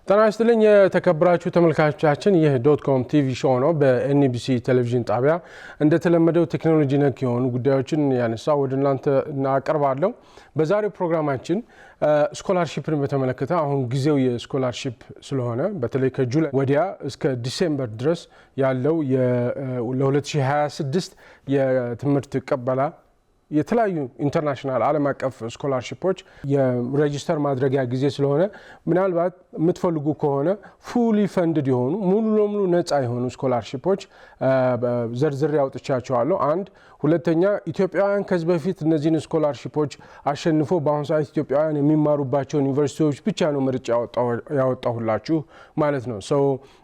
ጤና ይስጥልኝ የተከበራችሁ ተመልካቾቻችን ይህ .com ቲቪ ሾው ነው በኤንቢሲ ቴሌቪዥን ጣቢያ እንደተለመደው ቴክኖሎጂ ነክ የሆኑ ጉዳዮችን ያነሳው ወደ እናንተ እናቀርባለሁ በዛሬው ፕሮግራማችን ስኮላርሺፕን በተመለከተ አሁን ጊዜው የስኮላርሺፕ ስለሆነ በተለይ ከጁላይ ወዲያ እስከ ዲሴምበር ድረስ ያለው ለ2026 የትምህርት ቀበላ የተለያዩ ኢንተርናሽናል ዓለም አቀፍ ስኮላርሺፖች የሬጂስተር ማድረጊያ ጊዜ ስለሆነ ምናልባት የምትፈልጉ ከሆነ ፉሊ ፈንድድ የሆኑ ሙሉ ለሙሉ ነፃ የሆኑ ስኮላርሺፖች ዘርዝሬ አውጥቻቸዋለሁ። አንድ ሁለተኛ ኢትዮጵያውያን ከዚህ በፊት እነዚህን ስኮላርሺፖች አሸንፎ በአሁኑ ሰዓት ኢትዮጵያውያን የሚማሩባቸው ዩኒቨርሲቲዎች ብቻ ነው ምርጫ ያወጣሁላችሁ ማለት ነው። ሶ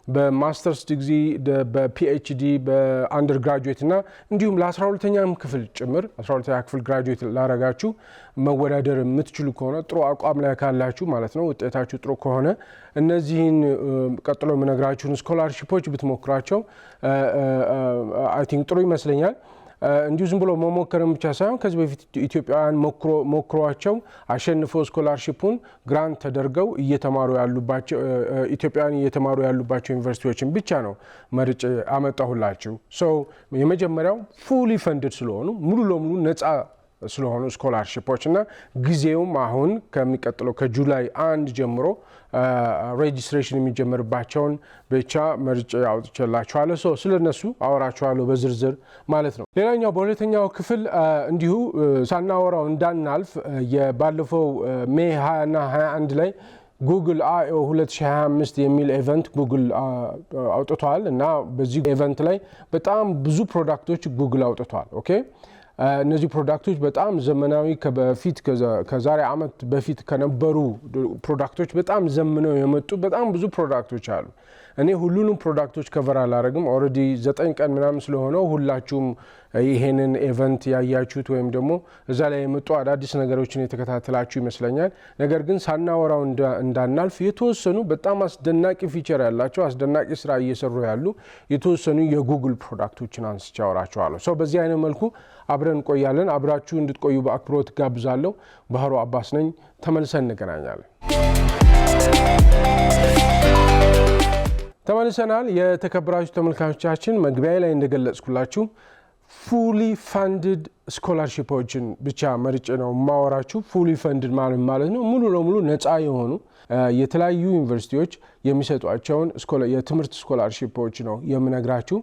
በማስተርስ ዲግሪ በፒኤችዲ በአንደር ግራጁዌት እና እንዲሁም ለ12ኛም ክፍል ጭምር 12ኛ ክፍል ግራጁዌት ላረጋችሁ መወዳደር የምትችሉ ከሆነ ጥሩ አቋም ላይ ካላችሁ ማለት ነው ውጤታችሁ ጥሩ ከሆነ እነዚህን ቀጥሎ የምነግራችሁን ስኮላርሺፖች ብትሞክራቸው አይ ቲንክ ጥሩ ይመስለኛል። እንዲሁ ዝም ብሎ መሞከርም ብቻ ሳይሆን ከዚህ በፊት ኢትዮጵያውያን ሞክሯቸው አሸንፈው ስኮላርሺፑን ግራንት ተደርገው እየተማሩ ያሉባቸው ኢትዮጵያውያን እየተማሩ ያሉባቸው ዩኒቨርሲቲዎችን ብቻ ነው መርጬ አመጣሁላችሁ። ሶ የመጀመሪያው ፉሊ ፈንድድ ስለሆኑ ሙሉ ለሙሉ ነፃ ስለሆኑ ስኮላርሺፖች እና ጊዜውም አሁን ከሚቀጥለው ከጁላይ 1 ጀምሮ ሬጂስትሬሽን የሚጀምርባቸውን ብቻ መርጬ አውጥቼላችኋለሁ። ሶ ስለነሱ አወራችኋለሁ በዝርዝር ማለት ነው። ሌላኛው በሁለተኛው ክፍል እንዲሁ ሳናወራው እንዳናልፍ የባለፈው ሜይ 20 እና 21 ላይ ጉግል I/O 2025 የሚል ኢቨንት ጉግል አውጥቷል እና በዚህ ኢቨንት ላይ በጣም ብዙ ፕሮዳክቶች ጉግል አውጥቷል። ኦኬ እነዚህ ፕሮዳክቶች በጣም ዘመናዊ ከበፊት ከዛሬ አመት በፊት ከነበሩ ፕሮዳክቶች በጣም ዘመናዊ የመጡ በጣም ብዙ ፕሮዳክቶች አሉ። እኔ ሁሉንም ፕሮዳክቶች ከቨር አላደርግም። ኦልሬዲ 9 ቀን ምናምን ስለሆነው ሁላችሁም ይሄንን ኢቨንት ያያችሁት ወይም ደግሞ እዛ ላይ የመጡ አዳዲስ ነገሮችን የተከታተላችሁ ይመስለኛል። ነገር ግን ሳናወራው እንዳናልፍ የተወሰኑ በጣም አስደናቂ ፊቸር ያላቸው አስደናቂ ስራ እየሰሩ ያሉ የተወሰኑ የጉግል ፕሮዳክቶችን አንስቼ አወራችኋለሁ። ሶ በዚህ አይነት መልኩ አብረን እንቆያለን። አብራችሁ እንድትቆዩ በአክብሮት ጋብዛለሁ። ባህሩ አባስ ነኝ። ተመልሰን እንገናኛለን። ተመልሰናል። የተከበራችሁ ተመልካቾቻችን መግቢያ ላይ እንደገለጽኩላችሁ ፉሊ ፈንድድ ስኮላርሺፖችን ብቻ መርጬ ነው ማወራችሁ። ፉሊ ፈንድድ ማለት ነው ሙሉ ለሙሉ ነፃ የሆኑ የተለያዩ ዩኒቨርሲቲዎች የሚሰጧቸውን የትምህርት ስኮላርሺፖች ነው የምነግራችሁ።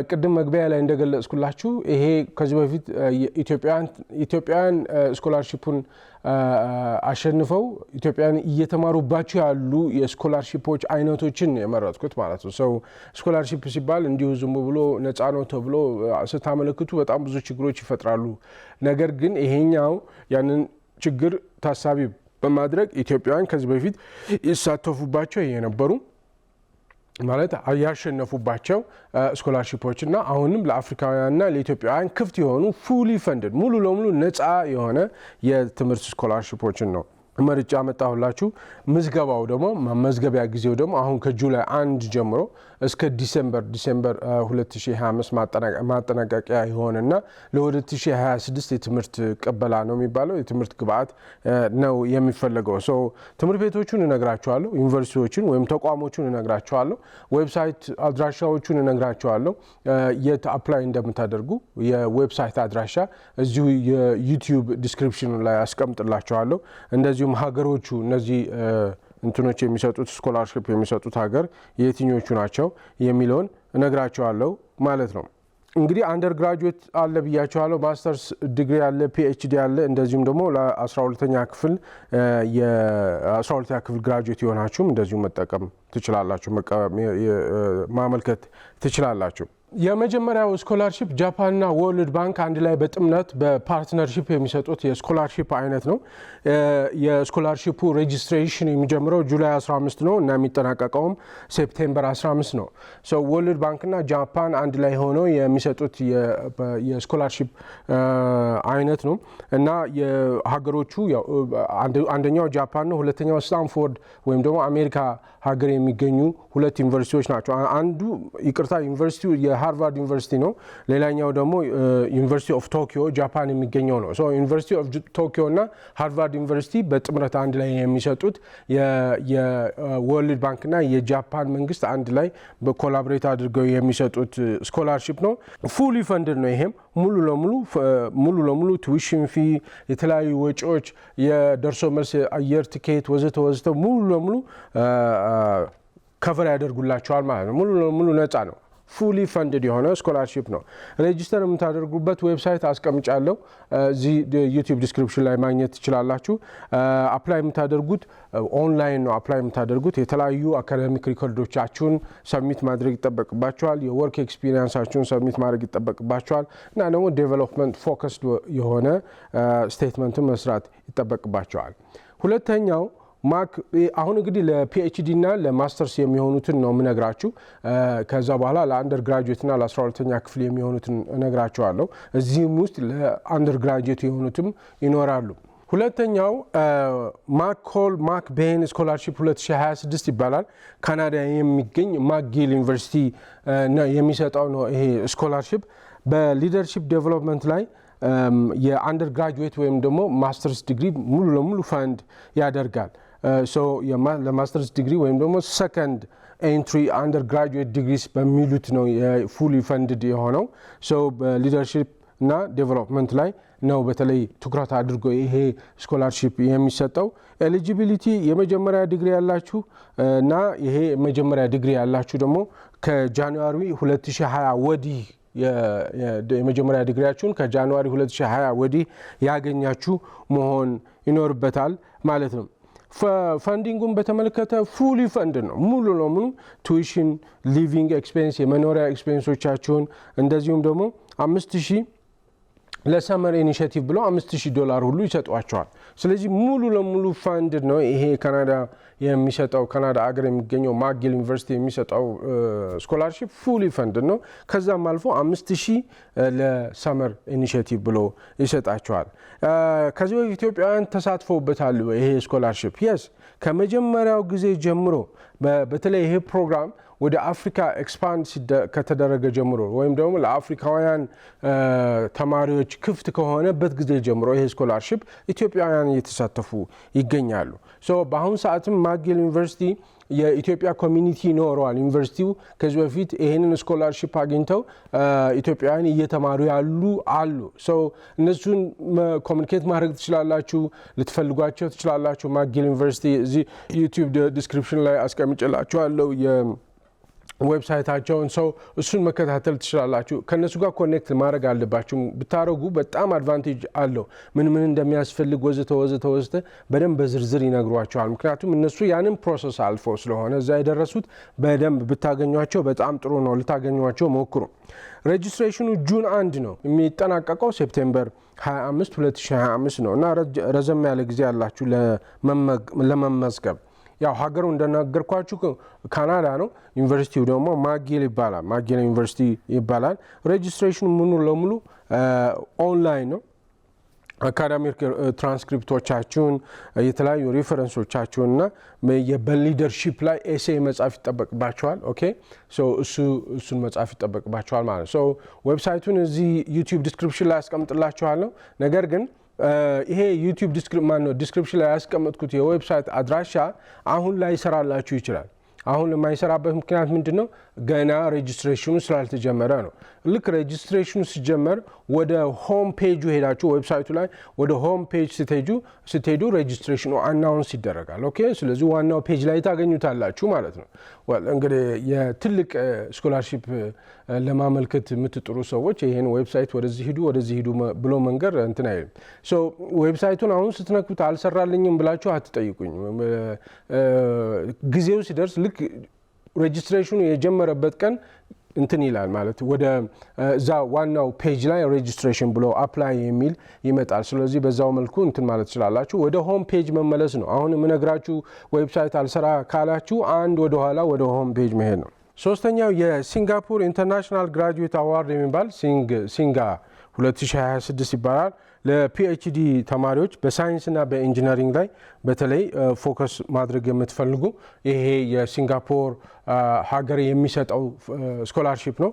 ቅድም መግቢያ ላይ እንደገለጽኩላችሁ ይሄ ከዚህ በፊት ኢትዮጵያውያን ስኮላርሺፑን አሸንፈው ኢትዮጵያን እየተማሩባቸው ያሉ የስኮላርሺፖች አይነቶችን የመረጥኩት ማለት ነው። ሰው ስኮላርሺፕ ሲባል እንዲሁ ዝም ብሎ ነፃ ነው ተብሎ ስታመለክቱ በጣም ብዙ ችግሮች ይፈጥራሉ። ነገር ግን ይሄኛው ያንን ችግር ታሳቢ በማድረግ ኢትዮጵያውያን ከዚህ በፊት ይሳተፉባቸው የነበሩ ማለት ያሸነፉባቸው ስኮላርሺፖች እና አሁንም ለአፍሪካውያንና ለኢትዮጵያውያን ክፍት የሆኑ ፉሊ ፈንድድ ሙሉ ለሙሉ ነፃ የሆነ የትምህርት ስኮላርሺፖችን ነው መርጬ አመጣሁላችሁ። ምዝገባው ደግሞ መመዝገቢያ ጊዜው ደግሞ አሁን ከጁላይ 1 ጀምሮ እስከ ዲሴምበር 2025 ማጠናቀቂያ ይሆንና ለ2026 የትምህርት ቀበላ ነው የሚባለው የትምህርት ግብዓት ነው የሚፈለገው። ሶ ትምህርት ቤቶቹን እነግራችኋለሁ፣ ዩኒቨርሲቲዎችን ወይም ተቋሞቹን እነግራችኋለሁ፣ ዌብሳይት አድራሻዎቹን እነግራችኋለሁ፣ የት አፕላይ እንደምታደርጉ የዌብሳይት አድራሻ እዚሁ የዩቲዩብ ዲስክሪፕሽኑ ላይ አስቀምጥላችኋለሁ። እንደዚሁም ሀገሮቹ እነዚህ እንትኖች የሚሰጡት ስኮላርሺፕ የሚሰጡት ሀገር የትኞቹ ናቸው የሚለውን እነግራቸዋለሁ ማለት ነው። እንግዲህ አንደር ግራጁዌት አለ ብያቸዋለሁ፣ ማስተርስ ዲግሪ አለ፣ ፒኤችዲ አለ። እንደዚሁም ደግሞ ለ12ኛ ክፍል የ12ኛ ክፍል ግራጁዌት የሆናችሁም እንደዚሁ መጠቀም ትችላላችሁ፣ ማመልከት ትችላላችሁ። የመጀመሪያው ስኮላርሺፕ ጃፓንና ወርልድ ባንክ አንድ ላይ በጥምረት በፓርትነርሺፕ የሚሰጡት የስኮላርሺፕ አይነት ነው። የስኮላርሺፑ ሬጂስትሬሽን የሚጀምረው ጁላይ 15 ነው እና የሚጠናቀቀውም ሴፕቴምበር 15 ነው። ሶ ወርልድ ባንክና ጃፓን አንድ ላይ ሆነው የሚሰጡት የስኮላርሺፕ አይነት ነው እና የሀገሮቹ አንደኛው ጃፓን ነው፣ ሁለተኛው ስታንፎርድ ወይም ደግሞ አሜሪካ ሀገር የሚገኙ ሁለት ዩኒቨርሲቲዎች ናቸው። አንዱ ይቅርታ ዩኒቨርሲቲው ሃርቫርድ ዩኒቨርሲቲ ነው። ሌላኛው ደግሞ ዩኒቨርሲቲ ኦፍ ቶኪዮ ጃፓን የሚገኘው ነው። ዩኒቨርሲቲ ኦፍ ቶኪዮ እና ሃርቫርድ ዩኒቨርሲቲ በጥምረት አንድ ላይ የሚሰጡት የወርልድ ባንክና የጃፓን መንግስት አንድ ላይ በኮላቦሬት አድርገው የሚሰጡት ስኮላርሺፕ ነው። ፉሊ ፈንድድ ነው። ይሄም ሙሉ ለሙሉ ቱዊሽን ፊ፣ የተለያዩ ወጪዎች፣ የደርሶ መልስ አየር ቲኬት ወዘተ ሙሉ ለሙሉ ከቨር ያደርጉላቸዋል ማለት ነው። ሙሉ ለሙሉ ነፃ ነው። ፉሊ ፈንድድ የሆነ ስኮላርሺፕ ነው። ሬጂስተር የምታደርጉበት ዌብሳይት አስቀምጫለሁ እዚህ ዩቲዩብ ዲስክሪፕሽን ላይ ማግኘት ትችላላችሁ። አፕላይ የምታደርጉት ኦንላይን ነው። አፕላይ የምታደርጉት የተለያዩ አካዳሚክ ሪኮርዶቻችሁን ሰብሚት ማድረግ ይጠበቅባቸዋል። የወርክ ኤክስፒሪየንሳችሁን ሰብሚት ማድረግ ይጠበቅባቸዋል እና ደግሞ ዴቨሎፕመንት ፎከስድ የሆነ ስቴትመንትን መስራት ይጠበቅባቸዋል። ሁለተኛው አሁን እንግዲህ ለፒኤችዲ እና ለማስተርስ የሚሆኑትን ነው የምነግራችሁ። ከዛ በኋላ ለአንደር ግራጁዌትና ለ12ኛ ክፍል የሚሆኑትን እነግራችኋለሁ። እዚህም ውስጥ ለአንደር ግራጁዌት የሆኑትም ይኖራሉ። ሁለተኛው ማክቤን ስኮላርሺፕ 2026 ይባላል። ካናዳ የሚገኝ ማክጊል ዩኒቨርሲቲ የሚሰጠው ነው። ይሄ ስኮላርሺፕ በሊደርሺፕ ዴቨሎፕመንት ላይ የአንደር ግራጁዌት ወይም ደግሞ ማስተርስ ዲግሪ ሙሉ ለሙሉ ፈንድ ያደርጋል። ለማስተርስ ዲግሪ ወይም ደግሞ ሰከንድ ኤንትሪ አንደር ግራጁዌት ዲግሪስ በሚሉት ነው ፉሊ ፈንድድ የሆነው። በሊደርሺፕ እና ዴቨሎፕመንት ላይ ነው በተለይ ትኩረት አድርጎ ይሄ ስኮላርሺፕ የሚሰጠው። ኤሊጂቢሊቲ የመጀመሪያ ዲግሪ ያላችሁ እና ይሄ የመጀመሪያ ዲግሪ ያላችሁ ደግሞ ከጃንዋሪ 2020 ወዲህ የመጀመሪያ ዲግሪያችሁን ከጃንዋሪ 2020 ወዲህ ያገኛችሁ መሆን ይኖርበታል ማለት ነው። ፈንዲንጉን በተመለከተ ፉሊ ፈንድ ነው። ሙሉ ለሙሉ ቱዊሽን፣ ሊቪንግ ኤክስፔንስ፣ የመኖሪያ ኤክስፔንሶቻችሁን እንደዚሁም ደግሞ 5000 ለሰመር ኢኒሼቲቭ ብለው $5000 ሁሉ ይሰጧቸዋል። ስለዚህ ሙሉ ለሙሉ ፈንድ ነው። ይሄ ካናዳ የሚሰጠው ካናዳ አገር የሚገኘው ማክጊል ዩኒቨርሲቲ የሚሰጠው ስኮላርሺፕ ፉሊ ፈንድ ነው። ከዛም አልፎ 5000 ለሰመር ኢኒሼቲቭ ብሎ ይሰጣቸዋል። ከዚህ በፊት ኢትዮጵያውያን ተሳትፈውበታል ይሄ ስኮላርሺፕ? የስ ከመጀመሪያው ጊዜ ጀምሮ በተለይ ይሄ ፕሮግራም ወደ አፍሪካ ኤክስፓንድ ከተደረገ ጀምሮ ወይም ደግሞ ለአፍሪካውያን ተማሪዎች ክፍት ከሆነበት ጊዜ ጀምሮ ይሄ ስኮላርሺፕ ኢትዮጵያውያን እየተሳተፉ ይገኛሉ። በአሁኑ ሰዓትም ማክጊል ዩኒቨርሲቲ የኢትዮጵያ ኮሚኒቲ ይኖረዋል። ዩኒቨርሲቲው ከዚህ በፊት ይህንን ስኮላርሺፕ አግኝተው ኢትዮጵያውያን እየተማሩ ያሉ አሉ። እነሱን ኮሚኒኬት ማድረግ ትችላላችሁ፣ ልትፈልጓቸው ትችላላችሁ። ማክጊል ዩኒቨርሲቲ እዚህ ዩቲዩብ ዲስክሪፕሽን ላይ አስቀምጭላችኋለሁ ዌብሳይታቸውን። እሱን መከታተል ትችላላችሁ። ከነሱ ጋር ኮኔክት ማድረግ አለባችሁ። ብታረጉ በጣም አድቫንቴጅ አለው። ምን እንደሚያስፈልግ ወዘተ በደንብ በዝርዝር ይነግሯቸዋል። ምክንያቱም እነሱ ያንን ፕሮሰስ አልፈው ስለሆነ እዛ የደረሱት። በደንብ ብታገኟቸው በጣም ጥሩ ነው። ልታገኟቸው ሞክሩ። ሬጅስትሬሽኑ ጁን 1 ነው የሚጠናቀቀው። ሴፕቴምበር 25 2025 ነው እና ረዘም ያለ ጊዜ ያላችሁ ለመመዝገብ። ያው ሀገሩ እንደነገርኳችሁ ካናዳ ነው። ዩኒቨርሲቲው ደግሞ ማክጊል ይባላል። ማክጊል ዩኒቨርሲቲ ይባላል። ሬጅስትሬሽኑ ሙሉ ለሙሉ ኦንላይን ነው። አካዳሚክ ትራንስክሪፕቶቻችሁን፣ የተለያዩ ሪፈረንሶቻችሁን እና በሊደርሺፕ ላይ ኤሴ መጻፍ ይጠበቅባቸዋል። ኦኬ እሱን መጻፍ ይጠበቅባቸዋል ማለት ነው። ዌብሳይቱን እዚህ ዩቲዩብ ዲስክሪፕሽን ላይ አስቀምጥላችኋለሁ። ነገር ግን ይሄ ዩቲዩብ ዲስክሪፕሽን ላይ ያስቀመጥኩት የዌብሳይት አድራሻ አሁን ላይ ይሰራላችሁ ይችላል። አሁን የማይሰራበት ምክንያት ምንድን ነው? ገና ሬጅስትሬሽኑ ስላልተጀመረ ነው። ልክ ሬጅስትሬሽኑ ሲጀመር ወደ ሆም ፔጁ ሄዳችሁ ዌብሳይቱ ላይ ወደ ሆም ፔጅ ስትሄዱ ሬጅስትሬሽኑ አናውንስ ይደረጋል። ኦኬ ስለዚህ ዋናው ፔጅ ላይ ታገኙታላችሁ ማለት ነው። እንግዲህ የትልቅ ስኮላርሺፕ ለማመልከት የምትጥሩ ሰዎች ይሄን ዌብሳይት ወደዚህ ሂዱ ብሎ መንገር እንትን አይልም። ዌብሳይቱን አሁን ስትነኩት አልሰራልኝም ብላችሁ አትጠይቁኝ። ጊዜው ሲደርስ ልክ ሬጅስትሬሽኑ የጀመረበት ቀን እንትን ይላል ማለት ወደ እዛ ዋናው ፔጅ ላይ ሬጅስትሬሽን ብሎ አፕላይ የሚል ይመጣል። ስለዚህ በዛው መልኩ እንትን ማለት ትችላላችሁ። ወደ ሆም ፔጅ መመለስ ነው። አሁን የምነግራችሁ ዌብሳይት አልሰራ ካላችሁ አንድ ወደ ኋላ ወደ ሆም ፔጅ መሄድ ነው። ሶስተኛው የሲንጋፖር ኢንተርናሽናል ግራጁዌት አዋርድ የሚባል ሲንጋ 2026 ይባላል። ለፒኤችዲ ተማሪዎች በሳይንስና በኢንጂነሪንግ ላይ በተለይ ፎከስ ማድረግ የምትፈልጉ ይሄ የሲንጋፖር ሀገር የሚሰጠው ስኮላርሺፕ ነው።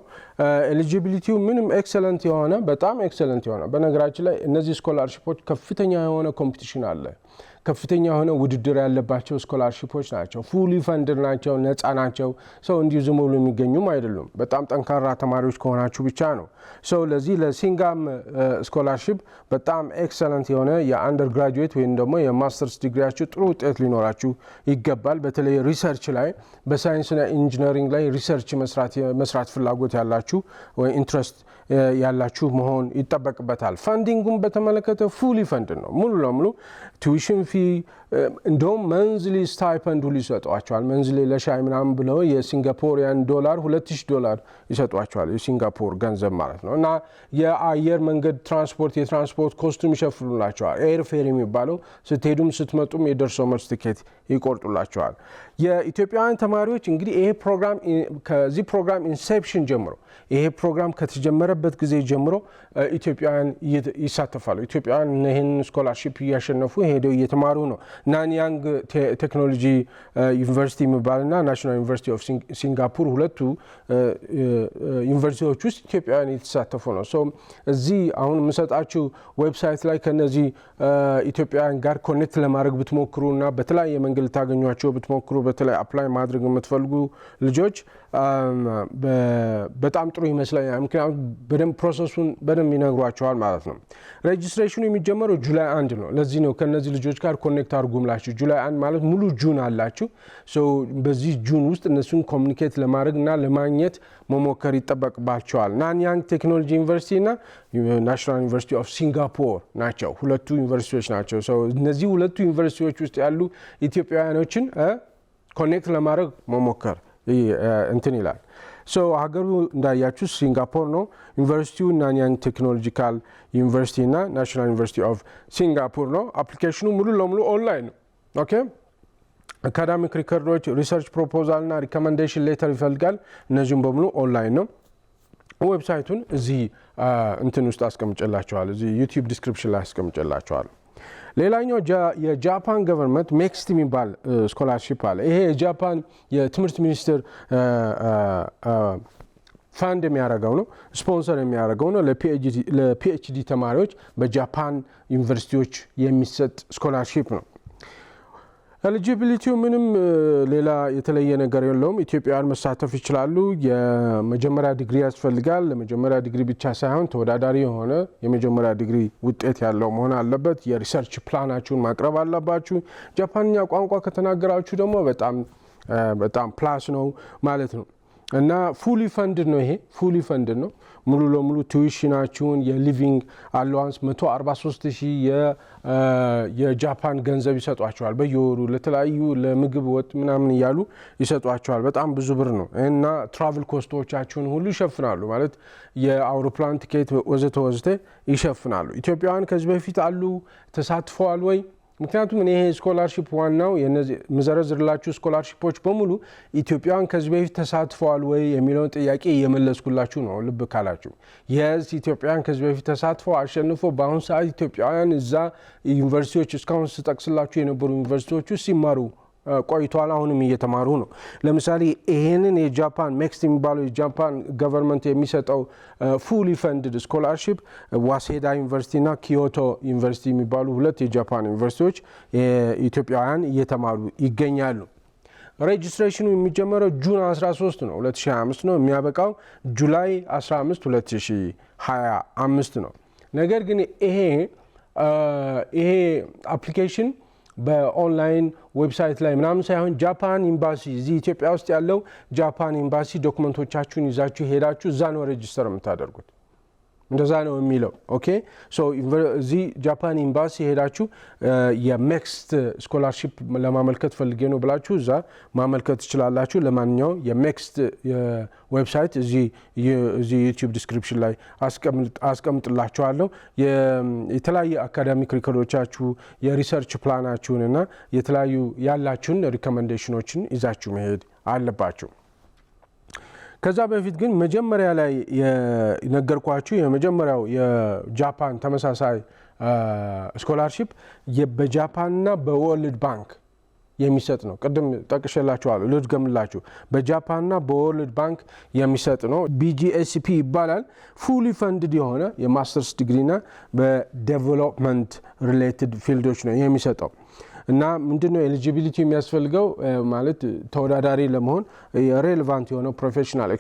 ኤሊጂቢሊቲው ምንም ኤክሰለንት የሆነ በጣም ኤክሰለንት የሆነ በነገራችን ላይ እነዚህ ስኮላርሺፖች ከፍተኛ የሆነ ኮምፒቲሽን አለ። ከፍተኛ የሆነ ውድድር ያለባቸው ስኮላርሺፖች ናቸው። ፉሊ ፈንድድ ናቸው፣ ነፃ ናቸው። ሰው እንዲሁ ዝም ብሎ የሚገኙም አይደሉም። በጣም ጠንካራ ተማሪዎች ከሆናችሁ ብቻ ነው። ሰው ለዚህ ለሲንጋም ስኮላርሺፕ በጣም ኤክሰለንት የሆነ የአንደር ግራጁዌት ወይም ደግሞ የማስተርስ ዲግሪያችሁ ጥሩ ውጤት ሊኖራችሁ ይገባል። በተለይ ሪሰርች ላይ በሳይንስና ኢንጂነሪንግ ላይ ሪሰርች መስራት ፍላጎት ያላችሁ ወይ ኢንትረስት ያላችሁ መሆን ይጠበቅበታል። ፋንዲንጉን በተመለከተ ፉሊ ፈንድ ነው፣ ሙሉ ለሙሉ ቱዊሽን ፊ እንደውም መንዝሊ ስታይፐንድ ሁሉ ይሰጧቸዋል። መንዝሊ ለሻይ ምናምን ብለው የሲንጋፖሪያን ዶላር $2000 ይሰጧቸዋል፣ የሲንጋፖር ገንዘብ ማለት ነው። እና የአየር መንገድ የትራንስፖርት ኮስቱም ይሸፍኑላቸዋል። ኤር ፌር የሚባለው ስትሄዱም ስትመጡም የደርሶ መልስ ትኬት ይቆርጡላቸዋል። የኢትዮጵያውያን ተማሪዎች እንግዲህ ይሄ ፕሮግራም ከዚህ ፕሮግራም ኢንሴፕሽን ጀምሮ ይሄ ፕሮግራም ከተጀመረበት ጊዜ ጀምሮ ኢትዮጵያውያን ይሳተፋሉ። ኢትዮጵያውያን ይህን ስኮላርሺፕ እያሸነፉ ሄደው እየተማሩ ነው። ናንያንግ ቴክኖሎጂ ዩኒቨርሲቲ የሚባልና ናሽናል ዩኒቨርሲቲ ኦፍ ሲንጋፖር ሁለቱ ዩኒቨርሲቲዎች ውስጥ ኢትዮጵያውያን የተሳተፉ ነው። እዚህ አሁን የምሰጣችሁ ዌብሳይት ላይ ከነዚህ ኢትዮጵያውያን ጋር ኮኔክት ለማድረግ ብትሞክሩ እና በተለያየ መንገድ ልታገኟቸው ብትሞክሩ በተለይ አፕላይ ማድረግ የምትፈልጉ ልጆች በጣም ጥሩ ይመስለኛል። ምክንያቱም በደንብ ፕሮሰሱን በደንብ ይነግሯቸዋል ማለት ነው። ሬጅስትሬሽኑ የሚጀመረው ጁላይ 1 ነው። ለዚህ ነው ከነዚህ ልጆች ጋር ኮኔክት አድርጉምላችሁ። ጁላይ 1 ማለት ሙሉ ጁን አላችሁ። በዚህ ጁን ውስጥ እነሱን ኮሚኒኬት ለማድረግ እና ለማግኘት መሞከር ይጠበቅባቸዋል። ናንያንግ ቴክኖሎጂ ዩኒቨርሲቲ እና ናሽናል ዩኒቨርሲቲ ኦፍ ሲንጋፖር ናቸው፣ ሁለቱ ዩኒቨርሲቲዎች ናቸው። እነዚህ ሁለቱ ዩኒቨርሲቲዎች ውስጥ ያሉ ኢትዮጵያውያኖችን ኮኔክት ለማድረግ መሞከር እንትን ይላል። ሀገሩ እንዳያችሁ ሲንጋፖር ነው። ዩኒቨርሲቲው ናንያንግ ቴክኖሎጂካል ዩኒቨርሲቲ እና ናሽናል ዩኒቨርሲቲ ኦፍ ሲንጋፖር ነው። አፕሊኬሽኑ ሙሉ ለሙሉ ኦንላይን ነው። ኦኬ አካዳሚክ ሪከርዶች፣ ሪሰርች ፕሮፖዛል እና ሪኮመንዴሽን ሌተር ይፈልጋል። እነዚሁም በሙሉ ኦንላይን ነው። ዌብሳይቱን እዚህ እንትን ውስጥ አስቀምጨላችኋል፣ እዚህ ዩቲዩብ ዲስክሪፕሽን ላይ አስቀምጨላችኋል። ሌላኛው የጃፓን ገቨርንመንት ሜክስት የሚባል ስኮላርሺፕ አለ። ይሄ የጃፓን የትምህርት ሚኒስቴር ፋንድ የሚያደርገው ነው፣ ስፖንሰር የሚያደርገው ነው። ለፒኤችዲ ተማሪዎች በጃፓን ዩኒቨርሲቲዎች የሚሰጥ ስኮላርሺፕ ነው። ኤሊጂቢሊቲው ምንም ሌላ የተለየ ነገር የለውም። ኢትዮጵያውያን መሳተፍ ይችላሉ። የመጀመሪያ ዲግሪ ያስፈልጋል። ለመጀመሪያ ዲግሪ ብቻ ሳይሆን ተወዳዳሪ የሆነ የመጀመሪያ ዲግሪ ውጤት ያለው መሆን አለበት። የሪሰርች ፕላናችሁን ማቅረብ አለባችሁ። ጃፓንኛ ቋንቋ ከተናገራችሁ ደግሞ በጣም ፕላስ ነው ማለት ነው። እና ፉሊ ፈንድድ ነው። ይሄ ፉሊ ፈንድድ ነው። ሙሉ ለሙሉ ቱዊሽናችሁን የሊቪንግ አላዋንስ 143,000 የጃፓን ገንዘብ ይሰጧቸዋል በየወሩ ለተለያዩ ለምግብ ወጥ ምናምን እያሉ ይሰጧቸዋል። በጣም ብዙ ብር ነው። እና ትራቭል ኮስቶቻችሁን ሁሉ ይሸፍናሉ ማለት የአውሮፕላን ቲኬት ወዘተ ይሸፍናሉ። ኢትዮጵያውያን ከዚህ በፊት አሉ ተሳትፈዋል ወይ? ምክንያቱም ይሄ ስኮላርሺፕ ዋናው የምዘረዝርላችሁ ስኮላርሺፖች በሙሉ ኢትዮጵያውያን ከዚህ በፊት ተሳትፈዋል ወይ የሚለውን ጥያቄ እየመለስኩላችሁ ነው። ልብ ካላችሁ ኢትዮጵያውያን ከዚህ በፊት ተሳትፈው አሸንፎ በአሁኑ ሰዓት ኢትዮጵያውያን እዛ ዩኒቨርሲቲዎች እስካሁን ስጠቅስላችሁ የነበሩ ዩኒቨርሲቲዎች ውስጥ ሲማሩ ቆይቷል። አሁንም እየተማሩ ነው። ለምሳሌ ይሄንን የጃፓን ሜክስት የሚባለው የጃፓን ገቨርንመንት የሚሰጠው ፉሊ ፈንድድ ስኮላርሺፕ ዋሴዳ ዩኒቨርሲቲ እና ኪዮቶ ዩኒቨርሲቲ የሚባሉ ሁለት የጃፓን ዩኒቨርሲቲዎች ኢትዮጵያውያን እየተማሩ ይገኛሉ። ሬጅስትሬሽኑ የሚጀመረው ጁን 13 ነው 2025 ነው። የሚያበቃው ጁላይ 15 2025 ነው። ነገር ግን ይሄ አፕሊኬሽን በኦንላይን ዌብሳይት ላይ ምናምን ሳይሆን ጃፓን ኤምባሲ እዚህ ኢትዮጵያ ውስጥ ያለው ጃፓን ኤምባሲ ዶክመንቶቻችሁን ይዛችሁ ሄዳችሁ እዛ ነው ሬጅስተር የምታደርጉት። እንደዛ ነው የሚለው። ኦኬ እዚህ ጃፓን ኤምባሲ ሄዳችሁ የሜክስት ስኮላርሺፕ ለማመልከት ፈልጌ ነው ብላችሁ እዛ ማመልከት ትችላላችሁ። ለማንኛውም የሜክስት ዌብሳይት እዚህ ዩቲዩብ ዲስክሪፕሽን ላይ አስቀምጥላችኋለሁ። የተለያየ አካዳሚክ ሪከርዶቻችሁ የሪሰርች ፕላናችሁን እና የተለያዩ ያላችሁን ሪኮመንዴሽኖችን ይዛችሁ መሄድ አለባችሁ። ከዛ በፊት ግን መጀመሪያ ላይ የነገርኳችሁ የመጀመሪያው የጃፓን ተመሳሳይ ስኮላርሺፕ በጃፓንና በወርልድ ባንክ የሚሰጥ ነው። ቅድም ጠቅሼላችኋለሁ፣ ልድገምላችሁ። በጃፓንና በወርልድ ባንክ የሚሰጥ ነው። BGSP ይባላል። ፉሊ ፈንድድ የሆነ የማስተርስ ዲግሪና በዴቨሎፕመንት ሪሌትድ ፊልዶች ነው የሚሰጠው። እና ምንድነው ኤሊጂቢሊቲ የሚያስፈልገው ማለት ተወዳዳሪ ለመሆን ሬሌቫንት የሆነ ፕሮፌሽናል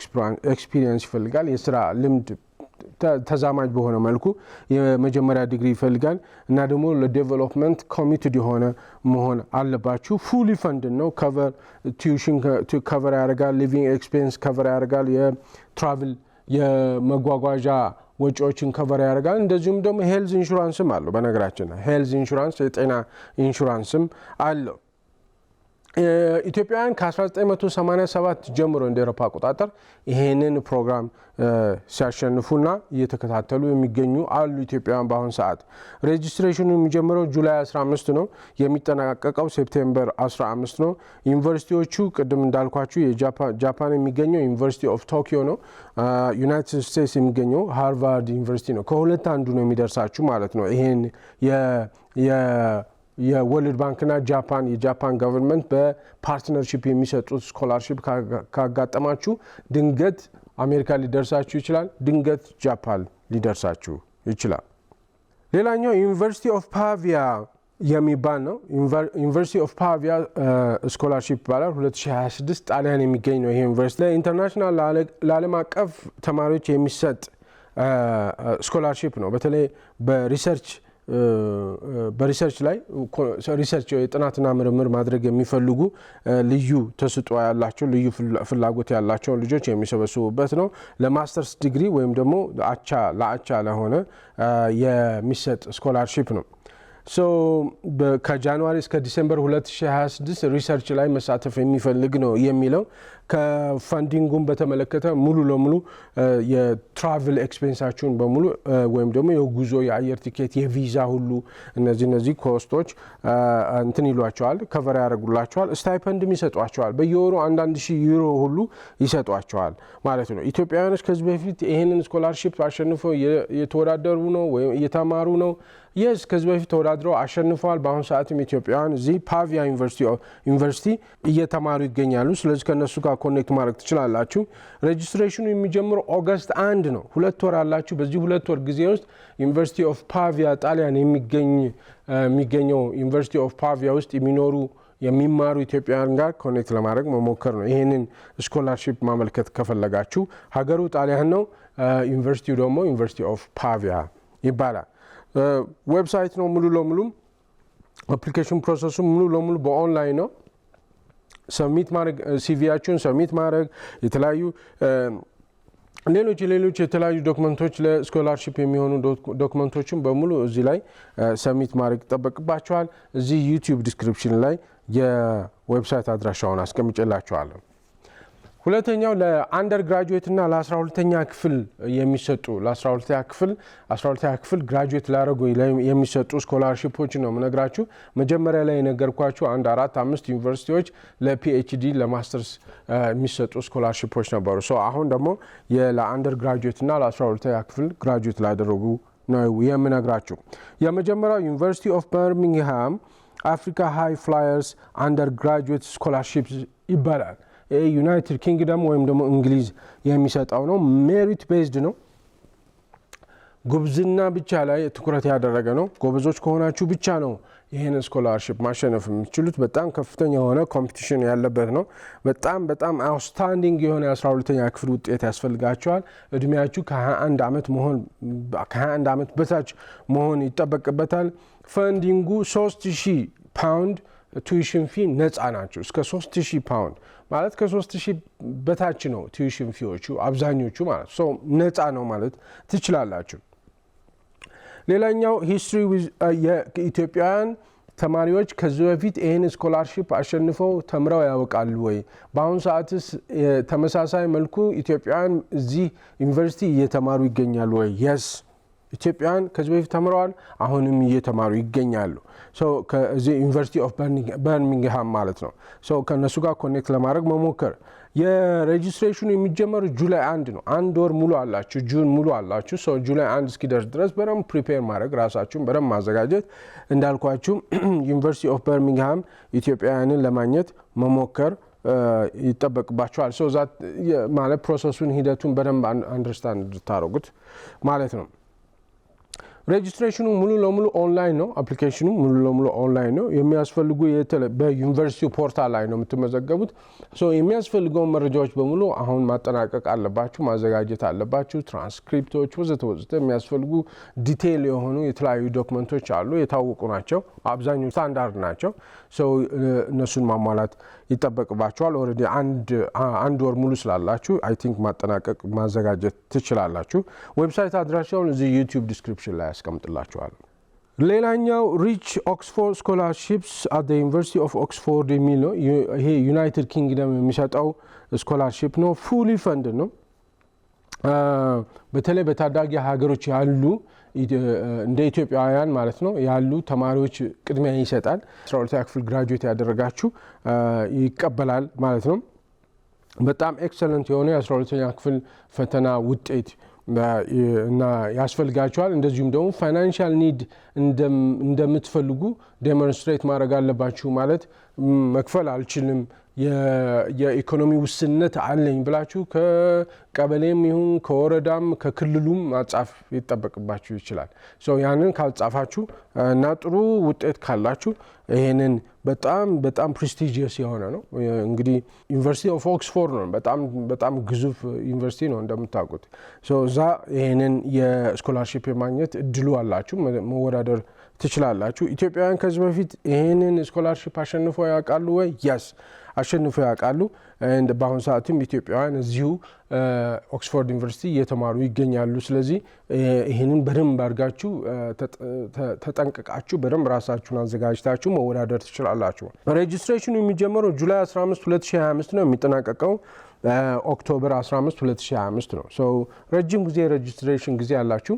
ኤክስፒሪየንስ ይፈልጋል። የስራ ልምድ ተዛማጅ በሆነ መልኩ የመጀመሪያ ዲግሪ ይፈልጋል። እና ደግሞ ለዴቨሎፕመንት ኮሚትድ የሆነ መሆን አለባችሁ። ፉሊ ፈንድ ነው። ከቨር ቲዩሽን ከቨር ያደርጋል። ሊቪንግ ኤክስፔንስ ከቨር ያደርጋል። የትራቭል የመጓጓዣ ወጪዎችን ከቨር ያደርጋል። እንደዚሁም ደግሞ ሄልዝ ኢንሹራንስም አለው። በነገራችን ሄልዝ ኢንሹራንስ የጤና ኢንሹራንስም አለው። ኢትዮጵያውያን ከ1987 ጀምሮ እንደ አውሮፓ አቆጣጠር ይሄንን ፕሮግራም ሲያሸንፉና እየተከታተሉ የሚገኙ አሉ ኢትዮጵያውያን። በአሁኑ ሰዓት ሬጂስትሬሽኑ የሚጀምረው ጁላይ 15 ነው፣ የሚጠናቀቀው ሴፕቴምበር 15 ነው። ዩኒቨርሲቲዎቹ ቅድም እንዳልኳችሁ የጃፓን የሚገኘው ዩኒቨርሲቲ ኦፍ ቶኪዮ ነው። ዩናይትድ ስቴትስ የሚገኘው ሃርቫርድ ዩኒቨርሲቲ ነው። ከሁለት አንዱ ነው የሚደርሳችሁ ማለት ነው። ይሄን የወርልድ ባንክና የጃፓን ገቨርንመንት በፓርትነርሺፕ የሚሰጡት ስኮላርሺፕ ካጋጠማችሁ ድንገት አሜሪካ ሊደርሳችሁ ይችላል፣ ድንገት ጃፓን ሊደርሳችሁ ይችላል። ሌላኛው ዩኒቨርሲቲ ኦፍ ፓቪያ የሚባል ነው። ዩኒቨርሲቲ ኦፍ ፓቪያ ስኮላርሺፕ ይባላል። 2026 ጣሊያን የሚገኝ ነው። ይሄ ዩኒቨርሲቲ ለኢንተርናሽናል ለዓለም አቀፍ ተማሪዎች የሚሰጥ ስኮላርሺፕ ነው። በተለይ በሪሰርች ላይ ሪሰርች የጥናትና ምርምር ማድረግ የሚፈልጉ ልዩ ተሰጥኦ ያላቸው ልዩ ፍላጎት ያላቸው ልጆች የሚሰበስቡበት ነው። ለማስተርስ ዲግሪ ወይም ደግሞ ለአቻ ለሆነ የሚሰጥ ስኮላርሺፕ ነው። ከጃንዋሪ እስከ ዲሴምበር 2026 ሪሰርች ላይ መሳተፍ የሚፈልግ ነው የሚለው። ከፈንዲንጉን በተመለከተ ሙሉ ለሙሉ የትራቭል ኤክስፔንሳችሁን በሙሉ ወይም ደግሞ የጉዞ የአየር ቲኬት የቪዛ ሁሉ እነዚህ ኮስቶች እንትን ይሏቸዋል፣ ከቨር ያደርጉላቸዋል። ስታይፐንድም ይሰጧቸዋል። በየወሩ 1000 ዩሮ ሁሉ ይሰጧቸዋል ማለት ነው። ኢትዮጵያውያኖች ከዚህ በፊት ይህንን ስኮላርሺፕ አሸንፈው የተወዳደሩ ነው ወይም እየተማሩ ነው። የስ ከዚህ በፊት ተወዳድረው አሸንፈዋል። በአሁኑ ሰዓትም ኢትዮጵያውያን እዚህ ፓቪያ ዩኒቨርሲቲ እየተማሩ ይገኛሉ። ስለዚህ ከነሱ ጋር ኮኔክት ማድረግ ትችላላችሁ። ሬጂስትሬሽኑ የሚጀምረው ኦገስት 1 ነው። 2 ወር አላችሁ። በዚህ 2 ወር ጊዜ ውስጥ ዩኒቨርሲቲ ኦፍ ፓቪያ ጣሊያን የሚገኘው ዩኒቨርሲቲ ኦፍ ፓቪያ ውስጥ የሚማሩ ኢትዮጵያውያን ጋር ኮኔክት ለማድረግ መሞከር ነው። ይህንን ስኮላርሺፕ ማመልከት ከፈለጋችሁ ሀገሩ ጣሊያን ነው። ዩኒቨርሲቲው ደግሞ ዩኒቨርሲቲ ኦፍ ፓቪያ ይባላል። ዌብሳይት ነው። ሙሉ ለሙሉ አፕሊኬሽን ፕሮሰሱ ሙሉ ለሙሉ በኦንላይን ነው። ሰብሚት ማድረግ ሲቪያችሁን ሰብሚት ማድረግ የተለያዩ ሌሎች የተለያዩ ዶክመንቶች ለስኮላርሺፕ የሚሆኑ ዶክመንቶችን በሙሉ እዚህ ላይ ሰብሚት ማድረግ ይጠበቅባቸዋል። እዚህ ዩቲዩብ ዲስክሪፕሽን ላይ የዌብሳይት አድራሻውን አስቀምጬላችኋለሁ። ሁለተኛው ለአንደር ግራጁዌት እና ለ12ኛ ክፍል የሚሰጡ ለ12ኛ ክፍል ግራጁዌት ላደረጉ የሚሰጡ ስኮላርሺፖች ነው የምነግራችሁ። መጀመሪያ ላይ የነገርኳችሁ 4-5 ዩኒቨርሲቲዎች ለፒኤችዲ ለማስተርስ የሚሰጡ ስኮላርሺፖች ነበሩ። አሁን ደግሞ ለአንደር ግራጁዌት እና ለ12ኛ ክፍል ግራጁዌት ላደረጉ ነው የምነግራችሁ። የመጀመሪያው ዩኒቨርሲቲ ኦፍ በርሚንግሃም አፍሪካ ሃይ ፍላየርስ አንደር ግራጁዌት ስኮላርሺፕ ይባላል። ዩናይትድ ኪንግደም ወይም ደግሞ እንግሊዝ የሚሰጠው ነው። ሜሪት ቤዝድ ነው። ጉብዝና ብቻ ላይ ትኩረት ያደረገ ነው። ጎበዞች ከሆናችሁ ብቻ ነው ይህን ስኮላርሺፕ ማሸነፍ የምትችሉት። በጣም ከፍተኛ የሆነ ኮምፒቲሽን ያለበት ነው። በጣም አውትስታንዲንግ የሆነ የ12ኛ ክፍል ውጤት ያስፈልጋቸዋል። እድሜያችሁ ከ21 ዓመት በታች መሆን ይጠበቅበታል። ፈንዲንጉ 3000 ፓውንድ ቱዊሽን ፊ ነፃ ናቸው። እስከ 3000 ፓውንድ ማለት ከ3000 በታች ነው ቱዊሽን ፊዎቹ አብዛኞቹ ማለት ነፃ ነው ማለት ትችላላችሁ። ሌላኛው ሂስትሪ የኢትዮጵያውያን ተማሪዎች ከዚህ በፊት ይህን ስኮላርሺፕ አሸንፈው ተምረው ያውቃሉ ወይ? በአሁኑ ሰዓትስ ተመሳሳይ መልኩ ኢትዮጵያውያን እዚህ ዩኒቨርሲቲ እየተማሩ ይገኛሉ ወይ? የስ ኢትዮጵያውያን ከዚህ በፊት ተምረዋል፣ አሁንም እየተማሩ ይገኛሉ። ከዚህ ዩኒቨርሲቲ ኦፍ በርሚንግሃም ማለት ነው። ከእነሱ ጋር ኮኔክት ለማድረግ መሞከር። የሬጂስትሬሽኑ የሚጀመረው ጁላይ 1 ነው። አንድ ወር ሙሉ አላችሁ፣ ጁን ሙሉ አላችሁ። ሶ ጁላይ 1 እስኪደርስ ድረስ በደንብ ፕሪፔር ማድረግ፣ ራሳችሁን በደንብ ማዘጋጀት። እንዳልኳችሁ ዩኒቨርሲቲ ኦፍ በርሚንግሃም ኢትዮጵያውያንን ለማግኘት መሞከር ይጠበቅባቸዋል። ሶ ዛት ማለት ፕሮሰሱን ሂደቱን በደንብ አንደርስታንድ እንድታደርጉት ማለት ነው። ሬጂስትሬሽኑ ሙሉ ለሙሉ ኦንላይን ነው። አፕሊኬሽኑ ሙሉ ለሙሉ ኦንላይን ነው። የሚያስፈልጉ በዩኒቨርሲቲው ፖርታል ላይ ነው የምትመዘገቡት። ሶ የሚያስፈልገውን መረጃዎች በሙሉ አሁን ማጠናቀቅ አለባችሁ፣ ማዘጋጀት አለባችሁ። ትራንስክሪፕቶች ወዘተ ወዘተ የሚያስፈልጉ ዲቴይል የሆኑ የተለያዩ ዶክመንቶች አሉ። የታወቁ ናቸው፣ አብዛኞቹ ስታንዳርድ ናቸው። ሶ እነሱን ማሟላት ይጠበቅባችኋል። ኦልሬዲ አንድ ወር ሙሉ ስላላችሁ አይ ቲንክ ማጠናቀቅ ማዘጋጀት ትችላላችሁ። ዌብሳይት አድራሻውን እዚህ ዩቲዩብ ዲስክሪፕሽን ላይ ያስቀምጥላችኋል። ሌላኛው ሪች ኦክስፎርድ ስኮላርሺፕስ አት ዩኒቨርሲቲ ኦፍ ኦክስፎርድ የሚል ነው። ይሄ ዩናይትድ ኪንግደም የሚሰጠው ስኮላርሺፕ ነው። ፉሊ ፈንድ ነው። በተለይ በታዳጊ ሀገሮች ያሉ እንደ ኢትዮጵያውያን ማለት ነው ያሉ ተማሪዎች ቅድሚያ ይሰጣል። 12ኛ ክፍል ግራጁዌት ያደረጋችሁ ይቀበላል ማለት ነው። በጣም ኤክሰለንት የሆነ የ12ኛ ክፍል ፈተና ውጤት እና ያስፈልጋቸዋል። እንደዚሁም ደግሞ ፋይናንሻል ኒድ እንደምትፈልጉ ዴሞንስትሬት ማድረግ አለባችሁ። ማለት መክፈል አልችልም የኢኮኖሚ ውስንነት አለኝ ብላችሁ ከቀበሌም ይሁን ከወረዳም ከክልሉም ማጻፍ ይጠበቅባችሁ ይችላል። ያንን ካልጻፋችሁ እና ጥሩ ውጤት ካላችሁ ይሄንን በጣም ፕሬስቲጂየስ የሆነ ነው። እንግዲህ ዩኒቨርሲቲ ኦፍ ኦክስፎርድ ነው፣ በጣም ግዙፍ ዩኒቨርሲቲ ነው እንደምታውቁት። እዛ ይሄንን የስኮላርሺፕ የማግኘት እድሉ አላችሁ፣ መወዳደር ትችላላችሁ። ኢትዮጵያውያን ከዚህ በፊት ይሄንን ስኮላርሺፕ አሸንፈው ያውቃሉ ወይ? ያስ አሸንፈው ያውቃሉ። በአሁኑ ሰዓትም ኢትዮጵያውያን እዚሁ ኦክስፎርድ ዩኒቨርሲቲ እየተማሩ ይገኛሉ። ስለዚህ ይህንን በደንብ አድርጋችሁ ተጠንቅቃችሁ በደንብ ራሳችሁን አዘጋጅታችሁ መወዳደር ትችላላችሁ። ሬጂስትሬሽኑ የሚጀመረው ጁላይ 15 2025 ነው፣ የሚጠናቀቀው ኦክቶበር 15 2025 ነው። ረጅም ጊዜ ሬጂስትሬሽን ጊዜ አላችሁ።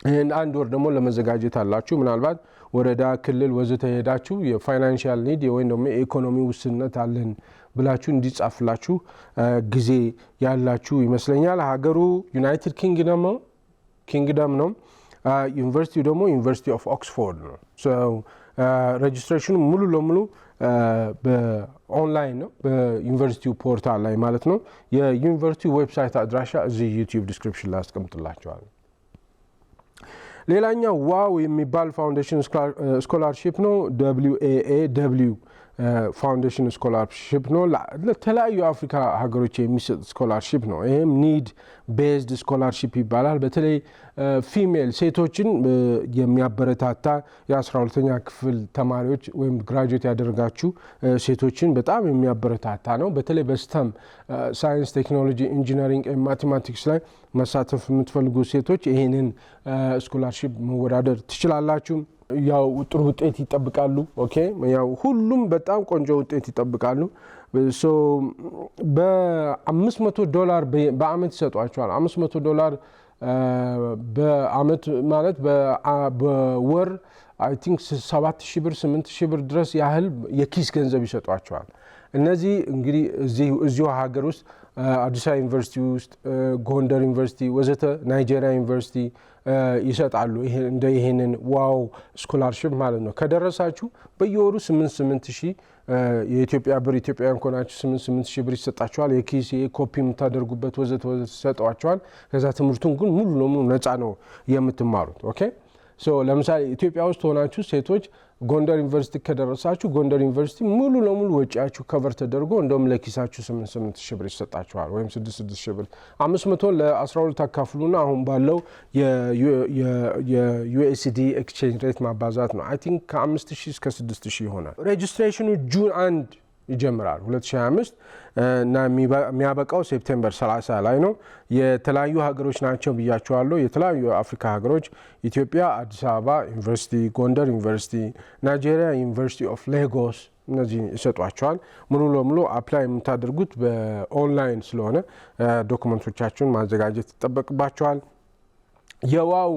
ይህን አንድ ወር ደግሞ ለመዘጋጀት አላችሁ። ምናልባት ወረዳ፣ ክልል ወዘተ ሄዳችሁ የፋይናንሻል ኒድ ወይም ደግሞ የኢኮኖሚ ውስንነት አለን ብላችሁ እንዲጻፍላችሁ ጊዜ ያላችሁ ይመስለኛል። ሀገሩ ዩናይትድ ኪንግደም ነው። ዩኒቨርሲቲው ደግሞ ዩኒቨርሲቲ ኦፍ ኦክስፎርድ ነው። ሬጂስትሬሽኑ ሙሉ ለሙሉ በኦንላይን ነው፣ በዩኒቨርሲቲው ፖርታል ላይ ማለት ነው። የዩኒቨርሲቲው ዌብሳይት አድራሻ እዚህ ዩቲዩብ ዲስክሪፕሽን ላይ አስቀምጥላችኋል። ሌላኛው ዋው የሚባል ፋውንዴሽን ስኮላርሺፕ ነው። WAAW ፋውንዴሽን ስኮላርሺፕ ነው። ለተለያዩ አፍሪካ ሀገሮች የሚሰጥ ስኮላርሺፕ ነው። ይህም ኒድ ቤዝድ ስኮላርሺፕ ይባላል። በተለይ ፊሜል ሴቶችን የሚያበረታታ የ12ኛ ክፍል ተማሪዎች ወይም ግራጁዌት ያደረጋችሁ ሴቶችን በጣም የሚያበረታታ ነው። በተለይ በስተም ሳይንስ፣ ቴክኖሎጂ፣ ኢንጂነሪንግ፣ ማቴማቲክስ ላይ መሳተፍ የምትፈልጉ ሴቶች ይህንን ስኮላርሺፕ መወዳደር ትችላላችሁ። ያው ጥሩ ውጤት ይጠብቃሉ። ኦኬ ያው ሁሉም በጣም ቆንጆ ውጤት ይጠብቃሉ። $500 በአመት ይሰጧቸዋል። $500 በአመት ማለት በወር አይ ቲንክ 7,000 ብር 8,000 ብር ድረስ ያህል የኪስ ገንዘብ ይሰጧቸዋል። እነዚህ እንግዲህ እዚሁ ሀገር ውስጥ አዲስ አበባ ዩኒቨርሲቲ ውስጥ፣ ጎንደር ዩኒቨርሲቲ ወዘተ፣ ናይጄሪያ ዩኒቨርሲቲ ይሰጣሉ። ይሄንን ዋው ስኮላርሺፕ ማለት ነው። ከደረሳችሁ በየወሩ 8,000 የኢትዮጵያ ብር፣ ኢትዮጵያውያን ከሆናችሁ 8,000 ብር ይሰጣችኋል። የኪስ ኮፒ የምታደርጉበት ወዘተ ወዘተ ይሰጧችኋል። ከዛ ትምህርቱን ግን ሙሉ ለሙሉ ነፃ ነው የምትማሩት። ኦኬ ለምሳሌ ኢትዮጵያ ውስጥ ሆናችሁ ሴቶች ጎንደር ዩኒቨርሲቲ ከደረሳችሁ ጎንደር ዩኒቨርሲቲ ሙሉ ለሙሉ ወጪያችሁ ከቨር ተደርጎ እንደውም ለኪሳችሁ 8,000 ብር ይሰጣችኋል፣ ወይም 6,000 ብር። 500 ለ12 አካፍሉና አሁን ባለው የዩኤስዲ ኤክስቼንጅ ሬት ማባዛት ነው። አይ ቲንክ ከ5,000 እስከ 6,000 ይሆናል። ሬጂስትሬሽኑ ጁን 1 ይጀምራል 2025 እና የሚያበቃው ሴፕቴምበር 30 ላይ ነው። የተለያዩ ሀገሮች ናቸው ብያቸዋለሁ። የተለያዩ የአፍሪካ ሀገሮች ኢትዮጵያ፣ አዲስ አበባ ዩኒቨርሲቲ፣ ጎንደር ዩኒቨርሲቲ፣ ናይጄሪያ ዩኒቨርሲቲ ኦፍ ሌጎስ እነዚህ ይሰጧቸዋል። ሙሉ ለሙሉ አፕላይ የምታደርጉት በኦንላይን ስለሆነ ዶክመንቶቻችሁን ማዘጋጀት ይጠበቅባቸዋል። የዋው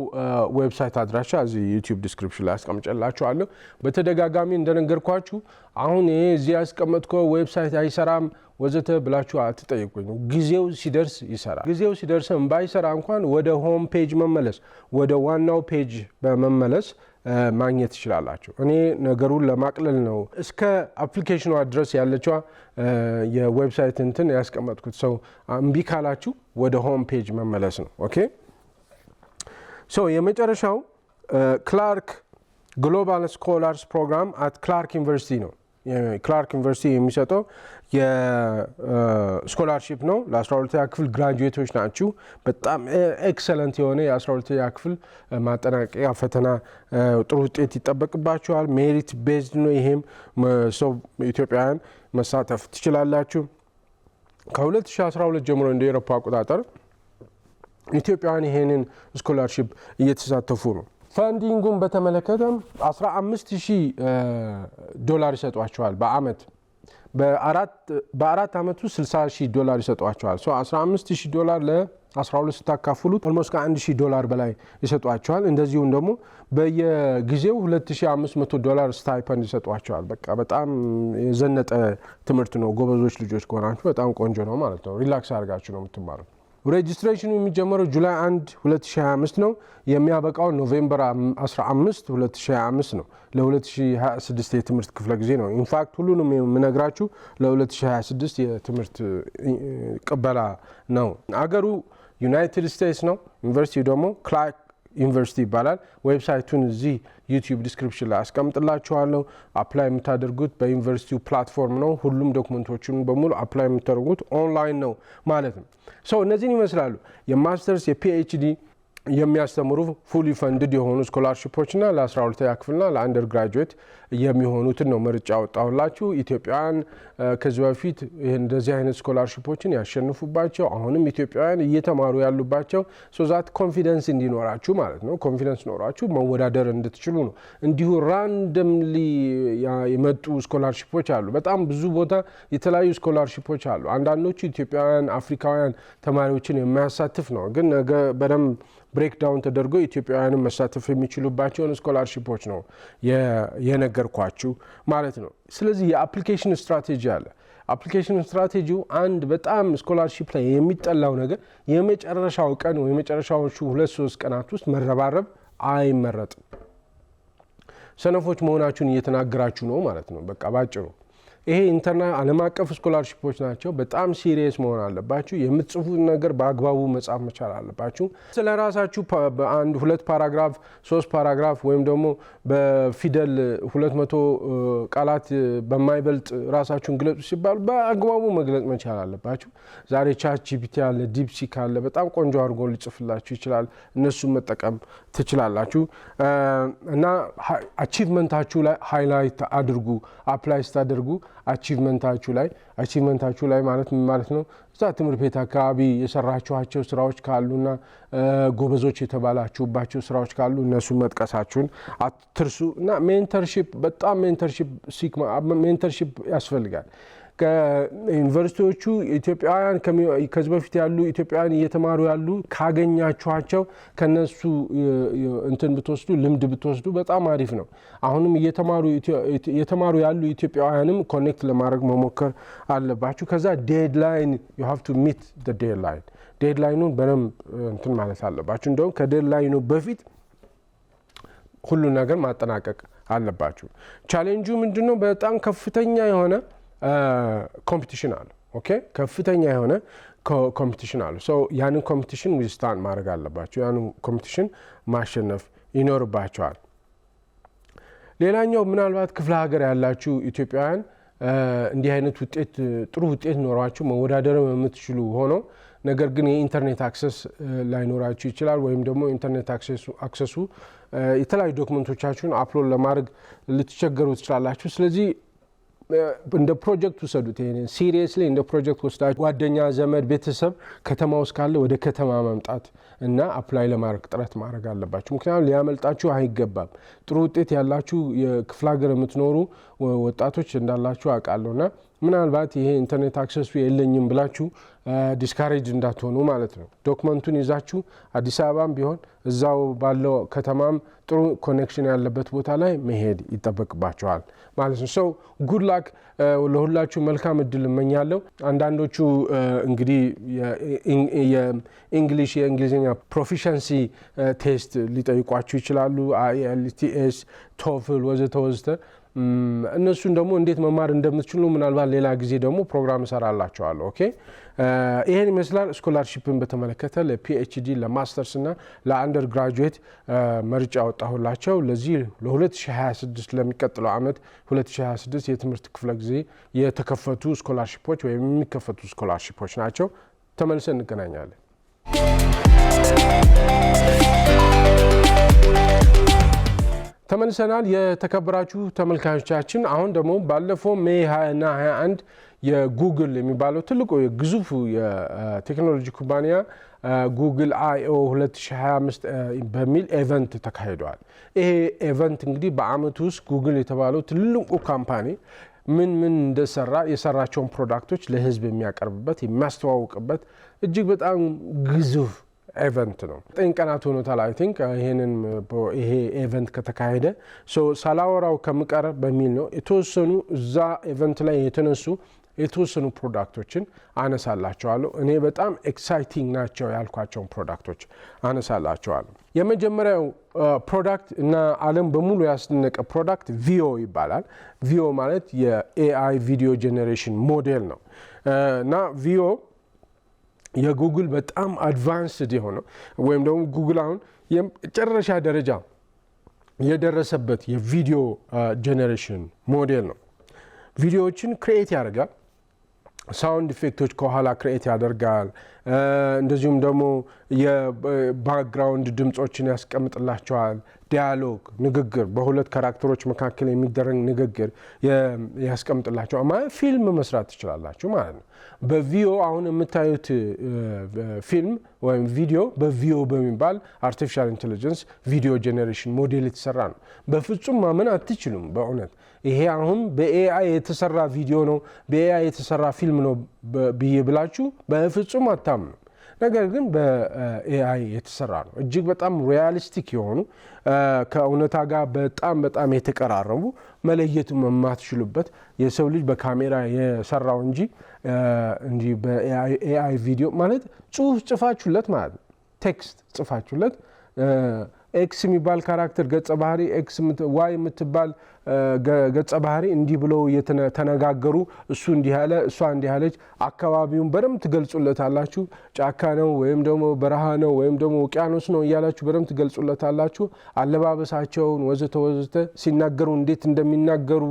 ዌብሳይት አድራሻ እዚህ ዩቲዩብ ዲስክሪፕሽን ላይ አስቀምጬላችኋለሁ። በተደጋጋሚ እንደነገርኳችሁ አሁን ይሄ እዚህ ያስቀመጥከው ዌብሳይት አይሰራም ወዘተ ብላችሁ አትጠይቁኝ። ጊዜው ሲደርስ ይሰራል። ጊዜው ሲደርስም ባይሰራ እንኳን ወደ ሆም ፔጅ መመለስ፣ ወደ ዋናው ፔጅ በመመለስ ማግኘት ትችላላችሁ። እኔ ነገሩን ለማቅለል ነው እስከ አፕሊኬሽኗ ድረስ ያለችዋ የዌብሳይት እንትን ያስቀመጥኩት። ሰው እምቢ ካላችሁ ወደ ሆም ፔጅ መመለስ ነው። ኦኬ የመጨረሻው ክላርክ ግሎባል ስኮላርስ ፕሮግራም አት ክላርክ ዩኒቨርሲቲ ነው። ክላርክ ዩኒቨርሲቲ የሚሰጠው የስኮላርሺፕ ነው። ለ12ኛ ክፍል ግራጁዌቶች ናችሁ። በጣም ኤክሰለንት የሆነ የ12ኛ ክፍል ማጠናቀቂያ ፈተና ጥሩ ውጤት ይጠበቅባችኋል። ሜሪት ቤዝድ ነው። ይሄም ሰው ኢትዮጵያውያን መሳተፍ ትችላላችሁ። ከ2012 ጀምሮ እንደ ኤሮፓ አቆጣጠር ኢትዮጵያውያን ይሄንን ስኮላርሺፕ እየተሳተፉ ነው። ፈንዲንጉን በተመለከተም $15,000 ይሰጧቸዋል በአመት። በአራት አመቱ $60,000 ይሰጧቸዋል። $15,000 ለ12 ስታካፍሉት ኦልሞስት ከ$1,000 በላይ ይሰጧቸዋል። እንደዚሁም ደግሞ በየጊዜው $2,500 ስታይፐንድ ይሰጧቸዋል። በቃ በጣም የዘነጠ ትምህርት ነው። ጎበዞች ልጆች ከሆናችሁ በጣም ቆንጆ ነው ማለት ነው። ሪላክስ አድርጋችሁ ነው የምትማሩት። ሬጅስትሬሽኑ የሚጀመረው ጁላይ 1 2025 ነው። የሚያበቃው ኖቬምበር 15 2025 ነው። ለ2026 የትምህርት ክፍለ ጊዜ ነው። ኢንፋክት ሁሉንም የምነግራችሁ ለ2026 የትምህርት ቅበላ ነው። አገሩ ዩናይትድ ስቴትስ ነው። ዩኒቨርሲቲው ደግሞ ክላርክ ዩኒቨርሲቲ ይባላል። ዌብሳይቱን እዚህ ዩቲዩብ ዲስክሪፕሽን ላይ አስቀምጥላችኋለሁ። አፕላይ የምታደርጉት በዩኒቨርሲቲው ፕላትፎርም ነው። ሁሉም ዶክመንቶችን በሙሉ አፕላይ የምታደርጉት ኦንላይን ነው ማለት ነው። እነዚህን ይመስላሉ የማስተርስ የፒኤችዲ የሚያስተምሩ ፉሊ ፈንድድ የሆኑ ስኮላርሺፖችና ለ12ኛ ክፍልና ለአንደር ግራጁዌት የሚሆኑትን ነው ምርጫ አወጣሁላችሁ። ኢትዮጵያውያን ከዚህ በፊት እንደዚህ አይነት ስኮላርሺፖችን ያሸንፉባቸው አሁንም ኢትዮጵያውያን እየተማሩ ያሉባቸው ሶዛት ኮንፊደንስ እንዲኖራችሁ ማለት ነው። ኮንፊደንስ ኖራችሁ መወዳደር እንድትችሉ ነው። እንዲሁ ራንደምሊ የመጡ ስኮላርሺፖች አሉ። በጣም ብዙ ቦታ የተለያዩ ስኮላርሺፖች አሉ። አንዳንዶቹ ኢትዮጵያውያን አፍሪካውያን ተማሪዎችን የሚያሳትፍ ነው። ግን ነገ በደንብ ብሬክዳውን ተደርጎ ኢትዮጵያውያንን መሳተፍ የሚችሉባቸውን ስኮላርሺፖች ነው የነገርኳችሁ ማለት ነው። ስለዚህ የአፕሊኬሽን ስትራቴጂ አለ። አፕሊኬሽን ስትራቴጂው አንድ በጣም ስኮላርሺፕ ላይ የሚጠላው ነገር የመጨረሻው ቀን ወይ የመጨረሻዎቹ 2-3 ቀናት ውስጥ መረባረብ አይመረጥም። ሰነፎች መሆናችሁን እየተናገራችሁ ነው ማለት ነው። በቃ ባጭሩ ይሄ ዓለም አቀፍ ስኮላርሺፖች ናቸው። በጣም ሲሪየስ መሆን አለባችሁ። የምትጽፉት ነገር በአግባቡ መጻፍ መቻል አለባችሁ። ስለ ራሳችሁ በአንድ 2 ፓራግራፍ 3 ፓራግራፍ ወይም ደግሞ በፊደል 200 ቃላት በማይበልጥ ራሳችሁን ግለጹ ሲባሉ በአግባቡ መግለጽ መቻል አለባችሁ። ዛሬ ቻት ጂፒቲ አለ፣ ዲፕሲክ አለ። በጣም ቆንጆ አድርጎ ሊጽፍላችሁ ይችላል። እነሱን መጠቀም ትችላላችሁ እና አቺቭመንታችሁ ላይ ሃይላይት አድርጉ። አፕላይ ስታደርጉ አቺቭመንታችሁ ላይ ማለት ምን ማለት ነው? እዛ ትምህርት ቤት አካባቢ የሰራችኋቸው ስራዎች ካሉና ጎበዞች የተባላችሁባቸው ስራዎች ካሉ እነሱ መጥቀሳችሁን አትርሱ እና ሜንተርሺፕ ያስፈልጋል። ከዩኒቨርሲቲዎቹ ኢትዮጵያውያን ከዚህ በፊት ያሉ ኢትዮጵያውያን እየተማሩ ያሉ ካገኛችኋቸው ከነሱ እንትን ብትወስዱ ልምድ ብትወስዱ በጣም አሪፍ ነው። አሁንም እየተማሩ ያሉ ኢትዮጵያውያንም ኮኔክት ለማድረግ መሞከር አለባችሁ። ከዛ ዴድላይን you have to meet the deadline ዴድላይኑን በደንብ እንትን ማለት አለባችሁ። እንደውም ከዴድላይኑ በፊት ሁሉ ነገር ማጠናቀቅ አለባችሁ። ቻሌንጁ ምንድነው? በጣም ከፍተኛ የሆነ ኮምፒቲሽን አለ። ኦኬ ከፍተኛ የሆነ ኮምፒቲሽን አለ። ያንን ኮምፒቲሽን ዊዝስታንድ ማድረግ አለባችሁ። ያንን ኮምፒቲሽን ማሸነፍ ይኖርባቸዋል። ሌላኛው ምናልባት ክፍለ ሀገር ያላችሁ ኢትዮጵያውያን እንዲህ አይነት ጥሩ ውጤት ኖሯችሁ መወዳደር የምትችሉ ሆኖ ነገር ግን የኢንተርኔት አክሰስ ላይኖራችሁ ይችላል። ወይም ደግሞ ኢንተርኔት አክሰሱ የተለያዩ ዶክመንቶቻችሁን አፕሎድ ለማድረግ ልትቸገሩ ትችላላችሁ። ስለዚህ እንደ ፕሮጀክት ውሰዱት። ይሄንን ሲሪየስሊ እንደ ፕሮጀክት ወስዳችሁ ጓደኛ፣ ዘመድ፣ ቤተሰብ ከተማ ውስጥ ካለ ወደ ከተማ መምጣት እና አፕላይ ለማድረግ ጥረት ማድረግ አለባችሁ። ምክንያቱም ሊያመልጣችሁ አይገባም። ጥሩ ውጤት ያላችሁ የክፍለ ሀገር የምትኖሩ ወጣቶች እንዳላችሁ አውቃለሁና ምናልባት ይሄ ኢንተርኔት አክሰሱ የለኝም ብላችሁ ዲስካሬጅ እንዳትሆኑ ማለት ነው። ዶክመንቱን ይዛችሁ አዲስ አበባም ቢሆን እዛው ባለው ከተማም ጥሩ ኮኔክሽን ያለበት ቦታ ላይ መሄድ ይጠበቅባቸዋል ማለት ነው። ሰው ጉድ ላክ ለሁላችሁ መልካም እድል እመኛለሁ። አንዳንዶቹ እንግዲህ የእንግሊዝኛ ፕሮፊሸንሲ ቴስት ሊጠይቋችሁ ይችላሉ። IELTS ቶፍል ወዘተ ወዘተ። እነሱን ደግሞ እንዴት መማር እንደምትችሉ ምናልባት ሌላ ጊዜ ደግሞ ፕሮግራም እሰራላችኋለሁ። ኦኬ ይሄን ይመስላል ስኮላርሺፕን በተመለከተ ለፒኤችዲ ለማስተርስ እና ለአንደር ግራጁዌት መርጫ ያወጣሁላቸው ለዚህ ለ2026 ለሚቀጥለው ዓመት 2026 የትምህርት ክፍለ ጊዜ የተከፈቱ ስኮላርሺፖች ወይም የሚከፈቱ ስኮላርሺፖች ናቸው። ተመልሰን እንገናኛለን። ተመልሰናል። የተከበራችሁ ተመልካቾቻችን አሁን ደግሞ ባለፈው ሜይ 20 እና 21 የጉግል የሚባለው ትልቁ የግዙፉ የቴክኖሎጂ ኩባንያ ጉግል I/O 2025 በሚል ኢቨንት ተካሂዷል። ይሄ ኢቨንት እንግዲህ በአመቱ ውስጥ ጉግል የተባለው ትልቁ ካምፓኒ ምን እንደሰራ የሰራቸውን ፕሮዳክቶች ለህዝብ የሚያቀርብበት የሚያስተዋውቅበት እጅግ በጣም ግዙፍ ኢቨንት ነው። 9 ቀናት ሆኖታል። አይ ቲንክ ይሄ ኢቨንት ከተካሄደ ሳላወራው ከምቀር በሚል ነው የተወሰኑ እዛ ኢቨንት ላይ የተወሰኑ ፕሮዳክቶችን አነሳላቸዋለሁ። እኔ በጣም ኤክሳይቲንግ ናቸው ያልኳቸውን ፕሮዳክቶች አነሳላቸዋለሁ። የመጀመሪያው ፕሮዳክት እና ዓለም በሙሉ ያስደነቀ ፕሮዳክት ቪኦ ይባላል። ቪኦ ማለት የኤአይ ቪዲዮ ጄኔሬሽን ሞዴል ነው እና ቪኦ የጉግል በጣም አድቫንስድ የሆነው ወይም ደግሞ ጉግል አሁን የመጨረሻ ደረጃ የደረሰበት የቪዲዮ ጄኔሬሽን ሞዴል ነው። ቪዲዮዎችን ክሬኤት ያደርጋል። ሳውንድ ኢፌክቶች ከኋላ ክሬኤት ያደርጋል። እንደዚሁም ደግሞ የባክግራውንድ ድምጾችን ያስቀምጥላቸዋል። ዲያሎግ ንግግር፣ በሁለት ካራክተሮች መካከል የሚደረግ ንግግር ያስቀምጥላቸዋል። ማለት ፊልም መስራት ትችላላችሁ ማለት ነው። በቪኦ አሁን የምታዩት ፊልም ወይም ቪዲዮ በቪኦ በሚባል አርቲፊሻል ኢንቴሊጀንስ ቪዲዮ ጄኔሬሽን ሞዴል የተሰራ ነው። በፍጹም ማመን አትችሉም። በእውነት ይሄ አሁን በኤአይ የተሰራ ቪዲዮ ነው፣ በኤአይ የተሰራ ፊልም ነው ብዬ ብላችሁ በፍጹም አታምኑ። ነገር ግን በኤአይ የተሰራ ነው። እጅግ በጣም ሪያሊስቲክ የሆኑ ከእውነታ ጋር በጣም የተቀራረቡ መለየት የማትችሉበት የሰው ልጅ በካሜራ የሰራው እንጂ በኤአይ ቪዲዮ ማለት ጽሁፍ ጽፋችሁለት ማለት ነው። ቴክስት ጽፋችሁለት ኤክስ የሚባል ካራክተር ገጸ ባህሪ ኤክስ ዋይ የምትባል ገጸ ባህሪ እንዲህ ብለው የተነጋገሩ እሱ እንዲህ ያለ እሷ እንዲህ ያለች አካባቢውን በደንብ ትገልጹለታላችሁ። ጫካ ነው ወይም ደግሞ በረሃ ነው ወይም ደግሞ ውቅያኖስ ነው እያላችሁ በደንብ ትገልጹለታላችሁ። አለባበሳቸውን ወዘተ ወዘተ ሲናገሩ እንዴት እንደሚናገሩ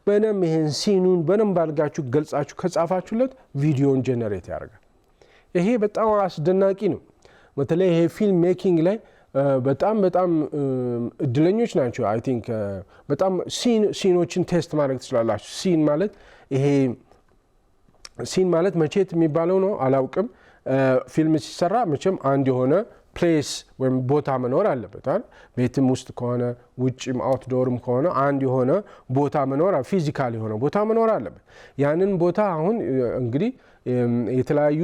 በደንብ ይሄን ሲኑን በደንብ አድርጋችሁ ገልጻችሁ ከጻፋችሁለት ቪዲዮን ጄኔሬት ያደርጋል። ይሄ በጣም አስደናቂ ነው። በተለይ ይሄ ፊልም ሜኪንግ ላይ በጣም እድለኞች ናቸው። አይ ቲንክ በጣም ሲኖችን ቴስት ማድረግ ትችላላችሁ። ሲን ማለት መቼት የሚባለው ነው አላውቅም። ፊልም ሲሰራ መቼም አንድ የሆነ ፕሌስ ወይም ቦታ መኖር አለበት አይደል? ቤትም ውስጥ ከሆነ ውጭም አውትዶርም ከሆነ አንድ የሆነ ቦታ ፊዚካል የሆነ ቦታ መኖር አለበት። ያንን ቦታ አሁን እንግዲህ የተለያዩ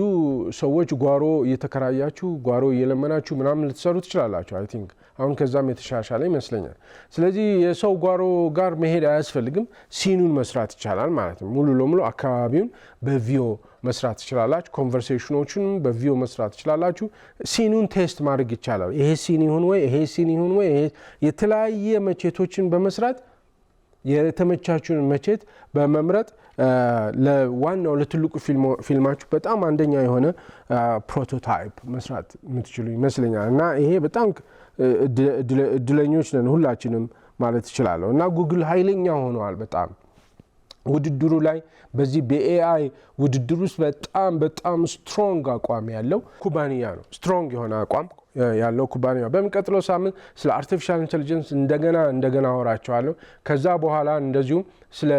ሰዎች ጓሮ እየተከራያችሁ ጓሮ እየለመናችሁ ምናምን ልትሰሩ ትችላላችሁ። አይ ቲንክ አሁን ከዛም የተሻሻለ ይመስለኛል። ስለዚህ የሰው ጓሮ ጋር መሄድ አያስፈልግም። ሲኑን መስራት ይቻላል ማለት ነው። ሙሉ ለሙሉ አካባቢውን በቪኦ መስራት ትችላላችሁ። ኮንቨርሴሽኖችን በቪኦ መስራት ትችላላችሁ። ሲኑን ቴስት ማድረግ ይቻላል። ይሄ ሲን ይሁን ወይ ይሄ ሲን ይሁን ወይ የተለያየ መቼቶችን በመስራት የተመቻችሁን መቼት በመምረጥ ለዋናው ለትልቁ ፊልማችሁ በጣም አንደኛ የሆነ ፕሮቶታይፕ መስራት የምትችሉ ይመስለኛል። እና ይሄ በጣም እድለኞች ነን ሁላችንም ማለት እችላለሁ። እና ጉግል ኃይለኛ ሆነዋል በጣም ውድድሩ ላይ በዚህ በኤአይ ውድድር ውስጥ በጣም ስትሮንግ አቋም ያለው ኩባንያ ነው። ስትሮንግ የሆነ አቋም ያለው ኩባንያ። በሚቀጥለው ሳምንት ስለ አርቲፊሻል ኢንቴሊጀንስ እንደገና አወራቸዋለሁ። ከዛ በኋላ እንደዚሁም ስለ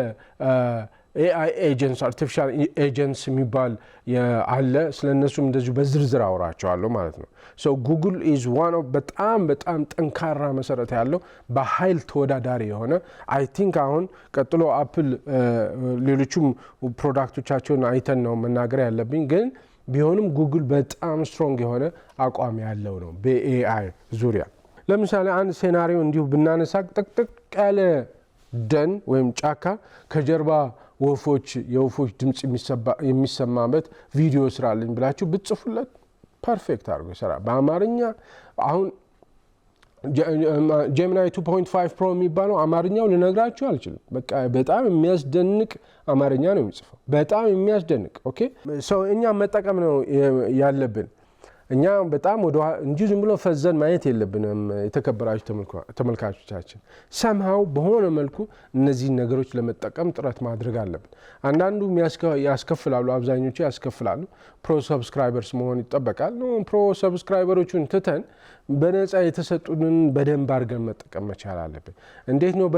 AI ኤጀንትስ አርቲፊሻል ኤጀንትስ የሚባል አለ። ስለነሱም እንደዚሁ በዝርዝር አወራቸዋለሁ ማለት ነው። ሶ ጉግል ኢዝ ዋን ኦፍ በጣም ጠንካራ መሰረት ያለው በኃይል ተወዳዳሪ የሆነ አይ ቲንክ አሁን ቀጥሎ አፕል ሌሎቹም ፕሮዳክቶቻቸውን አይተን ነው መናገር ያለብኝ፣ ግን ቢሆንም ጉግል በጣም ስትሮንግ የሆነ አቋም ያለው ነው በኤአይ ዙሪያ። ለምሳሌ አንድ ሴናሪዮ እንዲሁ ብናነሳ ጥቅጥቅ ያለ ደን ወይም ጫካ ከጀርባ የወፎች ድምፅ የሚሰማበት ቪዲዮ ስራልኝ ብላችሁ ብትጽፉለት ፐርፌክት አድርጎ ይሰራል በአማርኛ። አሁን ጄሚናይ 2.5 ፕሮ የሚባለው አማርኛው ልነግራችሁ አልችልም። በቃ በጣም የሚያስደንቅ አማርኛ ነው የሚጽፈው፣ በጣም የሚያስደንቅ። ኦኬ ሰው እኛ መጠቀም ነው ያለብን። እኛ በጣም እንጂ ዝም ብሎ ፈዘን ማየት የለብንም። የተከበራችሁ ተመልካቾቻችን ሰምሃው በሆነ መልኩ እነዚህን ነገሮች ለመጠቀም ጥረት ማድረግ አለብን። አንዳንዱ ያስከፍላሉ፣ አብዛኞቹ ያስከፍላሉ። ፕሮ ሰብስክራይበርስ መሆን ይጠበቃል። ፕሮ ሰብስክራይበሮቹን ትተን በነፃ የተሰጡንን በደንብ አድርገን መጠቀም መቻል አለብን። እንዴት ነው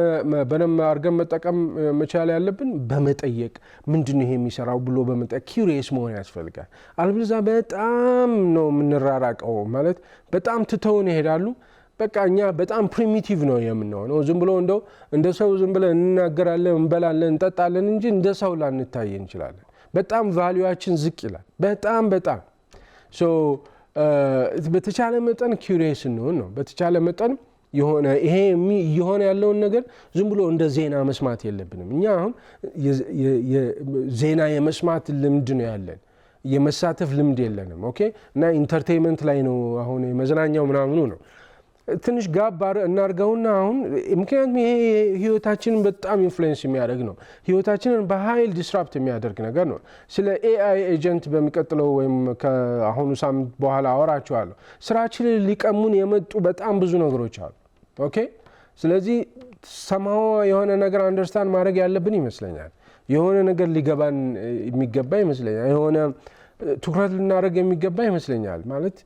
በደንብ አድርገን መጠቀም መቻል ያለብን? በመጠየቅ ምንድነው ይሄ የሚሰራው ብሎ በመጠየቅ ኪዩሪየስ መሆን ያስፈልጋል። አልበለዚያ በጣም ነው የምንራራቀው፣ ማለት በጣም ትተውን ይሄዳሉ። በቃ እኛ በጣም ፕሪሚቲቭ ነው የምንሆነው። ዝም ብሎ እንደ ሰው ዝም ብለን እንናገራለን፣ እንበላለን፣ እንጠጣለን እንጂ እንደ ሰው ላንታይ እንችላለን። በጣም ቫልዩአችን ዝቅ ይላል። በጣም በተቻለ መጠን ኪዩሪየስ እንሆን ነው። በተቻለ መጠን ይሄ የሆነ ያለውን ነገር ዝም ብሎ እንደ ዜና መስማት የለብንም። እኛ አሁን ዜና የመስማት ልምድ ነው ያለን፣ የመሳተፍ ልምድ የለንም። ኦኬ እና ኢንተርቴይንመንት ላይ ነው አሁን የመዝናኛው ምናምኑ ነው። ትንሽ ጋብ እናርገውና አሁን ምክንያቱም ይሄ ህይወታችንን በጣም ኢንፍሉዌንስ የሚያደርግ ነው። ህይወታችንን በኃይል ዲስራፕት የሚያደርግ ነገር ነው። ስለ ኤአይ ኤጀንት በሚቀጥለው ወይም ከአሁኑ ሳምንት በኋላ አወራቸዋለሁ። ስራችንን ሊቀሙን የመጡ በጣም ብዙ ነገሮች አሉ። ኦኬ ስለዚህ ሰማው የሆነ ነገር አንደርስታንድ ማድረግ ያለብን ይመስለኛል። የሆነ ነገር ሊገባን የሚገባ ይመስለኛል። የሆነ ትኩረት ልናደርግ የሚገባ ይመስለኛል። ማለት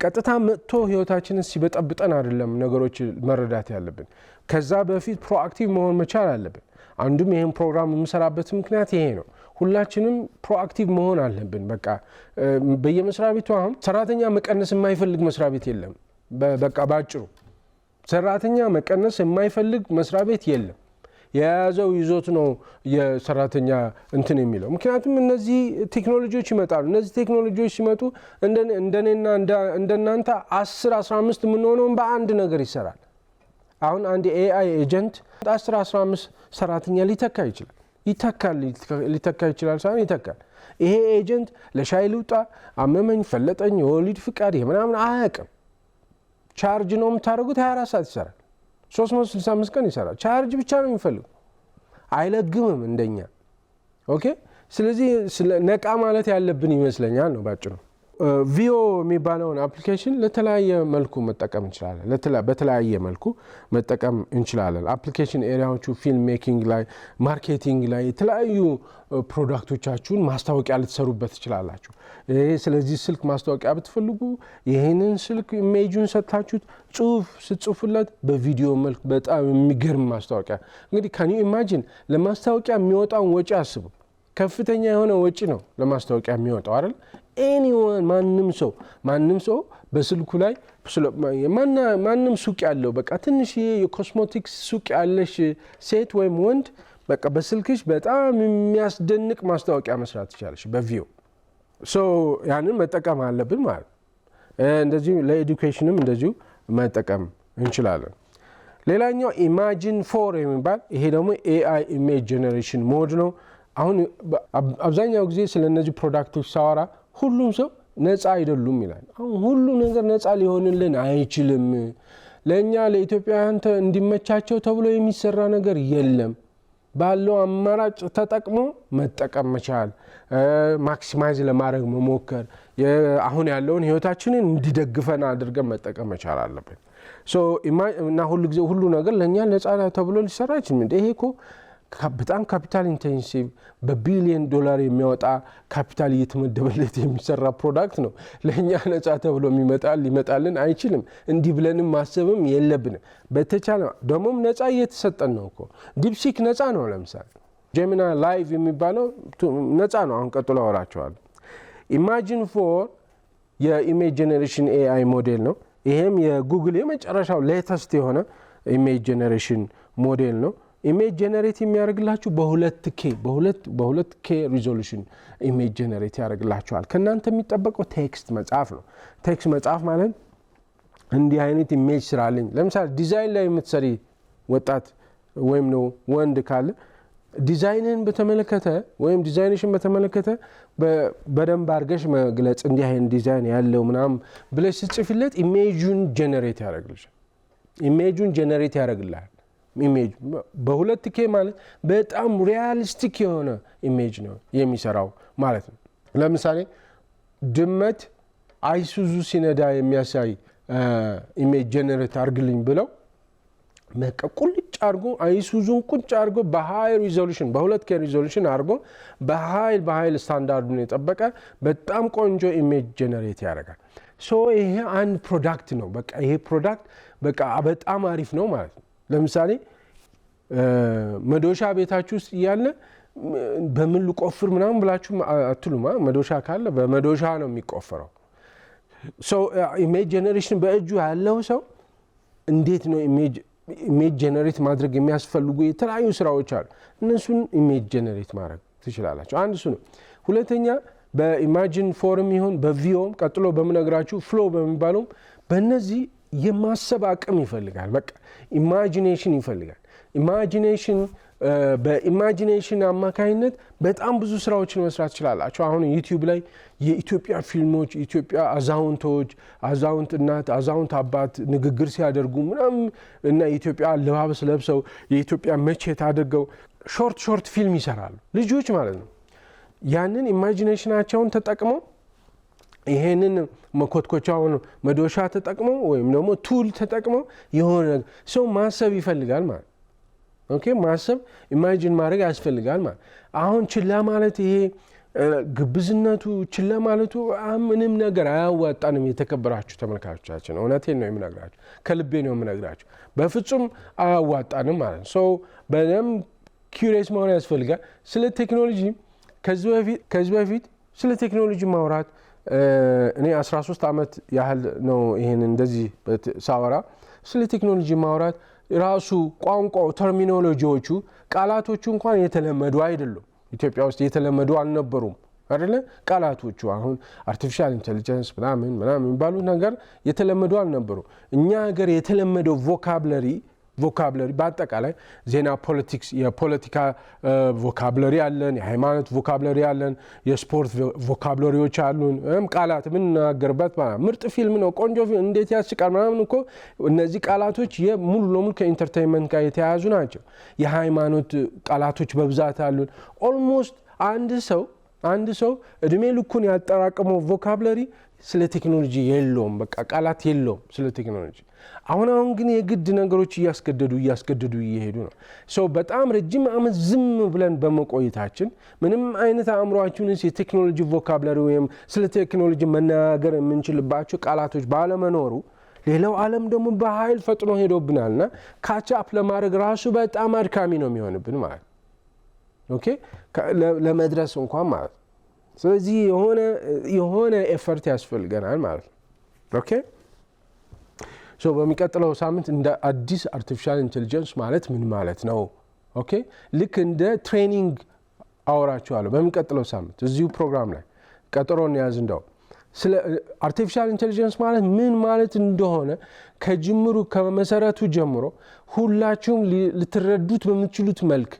ቀጥታ መጥቶ ህይወታችንን ሲበጠብጠን አይደለም ነገሮች መረዳት ያለብን። ከዛ በፊት ፕሮአክቲቭ መሆን መቻል አለብን። አንዱም ይሄን ፕሮግራም የምሰራበት ምክንያት ይሄ ነው። ሁላችንም ፕሮአክቲቭ መሆን አለብን። በቃ በየመስሪያ ቤቱ አሁን ሰራተኛ መቀነስ የማይፈልግ መስሪያ ቤት የለም። በቃ ባጭሩ ሰራተኛ መቀነስ የማይፈልግ መስሪያ ቤት የለም። የያዘው ይዞት ነው የሰራተኛ እንትን የሚለው። ምክንያቱም እነዚህ ቴክኖሎጂዎች ይመጣሉ። እነዚህ ቴክኖሎጂዎች ሲመጡ እንደኔና እንደናንተ 10-15 የምንሆነውን በአንድ ነገር ይሰራል። አሁን አንድ ኤአይ ኤጀንት 10-15 ሰራተኛ ሊተካ ይችላል ሳይሆን ይተካል። ይሄ ኤጀንት ለሻይ ልውጣ፣ አመመኝ፣ ፈለጠኝ፣ የወሊድ ፍቃድ የምናምን አያውቅም። ቻርጅ ነው የምታደርጉት፣ 24 ሰዓት ይሰራል፣ 365 ቀን ይሰራል። ቻርጅ ብቻ ነው የሚፈልጉ፣ አይለግምም እንደኛ። ኦኬ ስለዚህ ነቃ ማለት ያለብን ይመስለኛል ነው ባጭሩ። ቪኦ የሚባለውን አፕሊኬሽን ለተለያየ መልኩ መጠቀም እንችላለን። በተለያየ መልኩ መጠቀም እንችላለን። አፕሊኬሽን ኤሪያዎቹ ፊልም ሜኪንግ ላይ፣ ማርኬቲንግ ላይ የተለያዩ ፕሮዳክቶቻችሁን ማስታወቂያ ልትሰሩበት ትችላላችሁ። ስለዚህ ስልክ ማስታወቂያ ብትፈልጉ ይህንን ስልክ ኢሜጁን ሰጥታችሁት ጽሁፍ ስትጽፉለት በቪዲዮ መልክ በጣም የሚገርም ማስታወቂያ። እንግዲህ ካን ዩ ኢማጂን ለማስታወቂያ የሚወጣውን ወጪ አስቡ። ከፍተኛ የሆነ ወጪ ነው ለማስታወቂያ የሚወጣው አይደል? ኤኒዋን ማንም ሰው በስልኩ ላይ ማንም ሱቅ ያለው በቃ ትንሽ የኮስሞቲክስ ሱቅ ያለሽ ሴት ወይም ወንድ በቃ በስልክሽ በጣም የሚያስደንቅ ማስታወቂያ መስራት ትችላለሽ በቪዲዮ። ያንን መጠቀም አለብን ማለት ነው። እንደዚሁ ለኤዱኬሽንም እንደዚሁ መጠቀም እንችላለን። ሌላኛው ኢማጂን 4 የሚባል ይሄ ደግሞ ኤአይ ኢሜጅ ጄኔሬሽን ሞድ ነው። አሁን አብዛኛው ጊዜ ስለ እነዚህ ፕሮዳክቶች ሳወራ ሁሉም ሰው ነፃ አይደሉም ይላል። አሁን ሁሉ ነገር ነፃ ሊሆንልን አይችልም። ለእኛ ለኢትዮጵያውያን እንዲመቻቸው ተብሎ የሚሰራ ነገር የለም። ባለው አማራጭ ተጠቅሞ መጠቀም መቻል፣ ማክሲማይዝ ለማድረግ መሞከር፣ አሁን ያለውን ህይወታችንን እንዲደግፈን አድርገን መጠቀም መቻል አለብን። እና ሁሉ ነገር ለእኛ ነፃ ተብሎ ሊሰራ አይችልም። ይሄ እኮ በጣም ካፒታል ኢንቴንሲቭ በቢሊየን ዶላር የሚያወጣ ካፒታል እየተመደበለት የሚሰራ ፕሮዳክት ነው። ለእኛ ነፃ ተብሎ ሊመጣልን አይችልም። እንዲህ ብለንም ማሰብም የለብንም። በተቻለ ደግሞም ነፃ እየተሰጠን ነው እኮ። ዲፕሲክ ነፃ ነው። ለምሳሌ ጀሚናይ ላይቭ የሚባለው ነፃ ነው። አሁን ቀጥሎ አወራቸዋለሁ። Imagen4 የኢሜጅ ጄኔሬሽን ኤአይ ሞዴል ነው። ይሄም የጉግል የመጨረሻው ሌተስት የሆነ ኢሜጅ ጄኔሬሽን ሞዴል ነው። ኢሜጅ ጄኔሬት የሚያደርግላችሁ በ2K ሪዞሉሽን ኢሜጅ ጄኔሬት ያደርግላችኋል። ከእናንተ የሚጠበቀው ቴክስት መጻፍ ነው። ቴክስት መጻፍ ማለት እንዲህ አይነት ኢሜጅ ስራልኝ። ለምሳሌ ዲዛይን ላይ የምትሰሪ ወጣት ወይም ነው ወንድ ካለ ዲዛይንን በተመለከተ ወይም ዲዛይኔሽን በተመለከተ በደንብ አድርገሽ መግለጽ እንዲህ አይነት ዲዛይን ያለው ምናምን ብለሽ ጽፊለት ኢሜጁን ጄኔሬት ያደርግልሃል። ኢሜጅ በ2K ማለት በጣም ሪያሊስቲክ የሆነ ኢሜጅ ነው የሚሰራው ማለት ነው። ለምሳሌ ድመት አይሱዙ ሲነዳ የሚያሳይ ኢሜጅ ጄኔሬት አድርግልኝ ብለው ቁልጭ አድርጎ አይሱዙን ቁጭ አድርጎ በሃይ ሪዞሉሽን በ2K ሪዞሉሽን አድርጎ በኃይል ስታንዳርዱን የጠበቀ በጣም ቆንጆ ኢሜጅ ጄኔሬት ያደርጋል። ይሄ አንድ ፕሮዳክት ነው። በቃ ይሄ ፕሮዳክት በቃ በጣም አሪፍ ነው ማለት ነው። ለምሳሌ መዶሻ ቤታችሁ ውስጥ እያለ በምን ልቆፍር ምናምን ብላችሁ አትሉማ። መዶሻ ካለ በመዶሻ ነው የሚቆፈረው። ኢሜጅ ጄኔሬሽን በእጁ ያለው ሰው እንዴት ነው ኢሜጅ ጄኔሬት ማድረግ የሚያስፈልጉ የተለያዩ ስራዎች አሉ። እነሱን ኢሜጅ ጄኔሬት ማድረግ ትችላላችሁ። አንድ እሱ ነው። ሁለተኛ በኢማጂን4 ይሁን በቪኦም ቀጥሎ በምነግራችሁ ፍሎ በሚባለው በእነዚህ የማሰብ አቅም ይፈልጋል። በቃ ኢማጂኔሽን ይፈልጋል። በኢማጂኔሽን አማካኝነት በጣም ብዙ ስራዎችን መስራት ትችላላችሁ። አሁን ዩቲዩብ ላይ የኢትዮጵያ ፊልሞች፣ ኢትዮጵያ አዛውንት እናት፣ አዛውንት አባት ንግግር ሲያደርጉ ምናምን እና የኢትዮጵያ አለባበስ ለብሰው የኢትዮጵያ መቼት አድርገው ሾርት ፊልም ይሰራሉ ልጆች ማለት ነው። ያንን ኢማጂኔሽናቸውን ተጠቅመው ይሄንን መኮትኮቻውን መዶሻ ተጠቅመው ወይም ደግሞ ቱል ተጠቅመው የሆነ ሰው ማሰብ ይፈልጋል ማለት ኦኬ። ማሰብ ኢማጂን ማድረግ ያስፈልጋል ማለት። አሁን ችላ ማለት ይሄ ግብዝነቱ ችላ ማለቱ ምንም ነገር አያዋጣንም። የተከበራችሁ ተመልካቾቻችን እውነቴን ነው የምነግራችሁ፣ ከልቤ ነው የምነግራችሁ። በፍጹም አያዋጣንም ማለት ነው። በደንብ ኪዩሪየስ መሆን ያስፈልጋል ስለ ቴክኖሎጂ። ከዚህ በፊት ስለ ቴክኖሎጂ ማውራት እኔ 13 ዓመት ያህል ነው ይሄን እንደዚህ ሳወራ ስለ ቴክኖሎጂ ማውራት ራሱ ቋንቋው ተርሚኖሎጂዎቹ ቃላቶቹ እንኳን የተለመዱ አይደሉም። ኢትዮጵያ ውስጥ የተለመዱ አልነበሩም አይደለ? ቃላቶቹ አሁን አርቲፊሻል ኢንተለጀንስ ምናምን የሚባሉ ነገር የተለመዱ አልነበሩም። እኛ ሀገር የተለመደው ቮካብለሪ በአጠቃላይ ዜና፣ ፖለቲክስ፣ የፖለቲካ ቮካብለሪ አለን፣ የሃይማኖት ቮካብለሪ አለን፣ የስፖርት ቮካብለሪዎች አሉን። ቃላት የምንናገርበት ምርጥ ፊልም ነው፣ ቆንጆ ፊልም እንዴት ያስቃል ምናምን እኮ እነዚህ ቃላቶች ሙሉ ለሙሉ ከኢንተርቴይንመንት ጋር የተያያዙ ናቸው። የሃይማኖት ቃላቶች በብዛት አሉን። ኦልሞስት አንድ ሰው እድሜ ልኩን ያጠራቀመው ቮካብለሪ ስለ ቴክኖሎጂ የለውም። በቃ ቃላት የለውም ስለ ቴክኖሎጂ። አሁን ግን የግድ ነገሮች እያስገደዱ እየሄዱ ነው። በጣም ረጅም ዓመት ዝም ብለን በመቆየታችን ምንም አይነት አእምሯችን የቴክኖሎጂ ቮካብለሪ ወይም ስለ ቴክኖሎጂ መናገር የምንችልባቸው ቃላቶች ባለመኖሩ ሌላው ዓለም ደግሞ በኃይል ፈጥኖ ሄዶብናልና ካቻፕ ለማድረግ ራሱ በጣም አድካሚ ነው የሚሆንብን ማለት ኦኬ፣ ለመድረስ እንኳን ማለት። ስለዚህ የሆነ ኤፈርት ያስፈልገናል ማለት ነው። ኦኬ በሚቀጥለው ሳምንት እንደ አዲስ አርቲፊሻል ኢንተለጀንስ ማለት ምን ማለት ነው? ኦኬ ልክ እንደ ትሬኒንግ አወራችኋለሁ በሚቀጥለው ሳምንት እዚሁ ፕሮግራም ላይ ቀጠሮን ያዝ። እንደው ስለ አርቲፊሻል ኢንተለጀንስ ማለት ምን ማለት እንደሆነ ከጅምሩ ከመሰረቱ ጀምሮ ሁላችሁም ልትረዱት በምትችሉት መልክ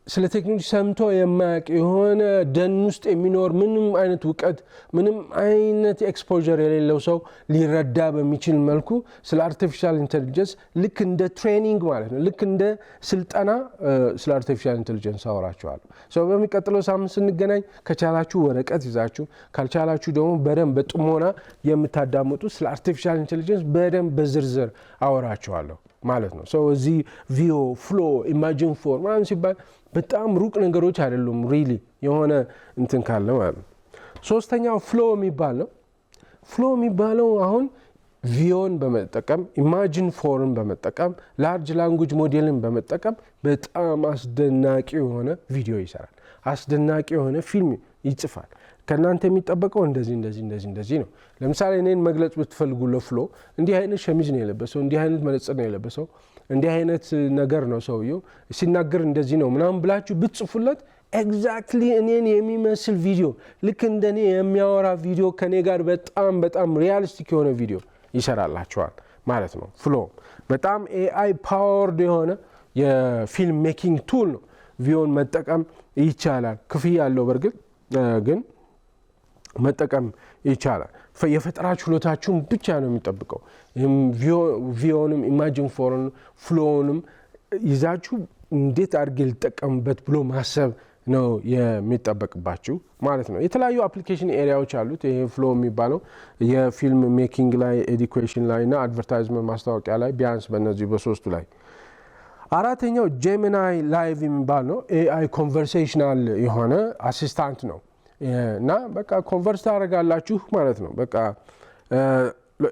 ስለ ቴክኖሎጂ ሰምቶ የማያውቅ የሆነ ደን ውስጥ የሚኖር ምንም አይነት እውቀት ምንም አይነት ኤክስፖዠር የሌለው ሰው ሊረዳ በሚችል መልኩ ስለ አርቲፊሻል ኢንተለጀንስ ልክ እንደ ትሬኒንግ ማለት ነው፣ ልክ እንደ ስልጠና ስለ አርቲፊሻል ኢንተለጀንስ አወራችኋለሁ። በሚቀጥለው ሳምንት ስንገናኝ ከቻላችሁ ወረቀት ይዛችሁ ካልቻላችሁ ደግሞ በደንብ በጥሞና የምታዳምጡ ስለ አርቲፊሻል ኢንተለጀንስ በደንብ በዝርዝር አወራችኋለሁ ማለት ነው። እዚህ ቪኦ፣ ፍሎ፣ ኢማጂን4 ምናምን ሲባል በጣም ሩቅ ነገሮች አይደሉም። ሪሊ የሆነ እንትን ካለ ማለት ነው። ሶስተኛው ፍሎ የሚባል ነው። ፍሎ የሚባለው አሁን ቪዮን በመጠቀም ኢማጂን ፎርን በመጠቀም ላርጅ ላንጉጅ ሞዴልን በመጠቀም በጣም አስደናቂ የሆነ ቪዲዮ ይሰራል። አስደናቂ የሆነ ፊልም ይጽፋል። ከናንተ የሚጠበቀው እንደዚህ ነው። ለምሳሌ እኔን መግለጽ ብትፈልጉ ለፍሎ እንዲህ አይነት ሸሚዝ ነው የለበሰው፣ እንዲህ አይነት መነጽር ነው የለበሰው፣ እንዲህ አይነት ነገር ነው ሰውየው ሲናገር እንደዚህ ነው ምናምን ብላችሁ ብትጽፉለት ኤግዛክትሊ እኔን የሚመስል ቪዲዮ ልክ እንደኔ የሚያወራ ቪዲዮ ከኔ ጋር በጣም ሪያሊስቲክ የሆነ ቪዲዮ ይሰራላችኋል ማለት ነው። ፍሎ በጣም ኤአይ ፓወርድ የሆነ የፊልም ሜኪንግ ቱል ነው። ቪዮን መጠቀም ይቻላል። ክፍያ ያለው በርግጥ ግን መጠቀም ይቻላል። የፈጠራ ችሎታችሁን ብቻ ነው የሚጠብቀው። ቪዮንም ኢማጂን ፎርን ፍሎውንም ይዛችሁ እንዴት አድርጌ ልጠቀምበት ብሎ ማሰብ ነው የሚጠበቅባችሁ ማለት ነው። የተለያዩ አፕሊኬሽን ኤሪያዎች አሉት። ይሄ ፍሎ የሚባለው የፊልም ሜኪንግ ላይ፣ ኤዱኬሽን ላይ እና አድቨርታይዝመንት ማስታወቂያ ላይ ቢያንስ በእነዚህ በሶስቱ ላይ። አራተኛው ጄሚናይ ላይቭ የሚባል ነው። ኤአይ ኮንቨርሴሽናል የሆነ አሲስታንት ነው እና በቃ ኮንቨርስ ታደርጋላችሁ ማለት ነው። በቃ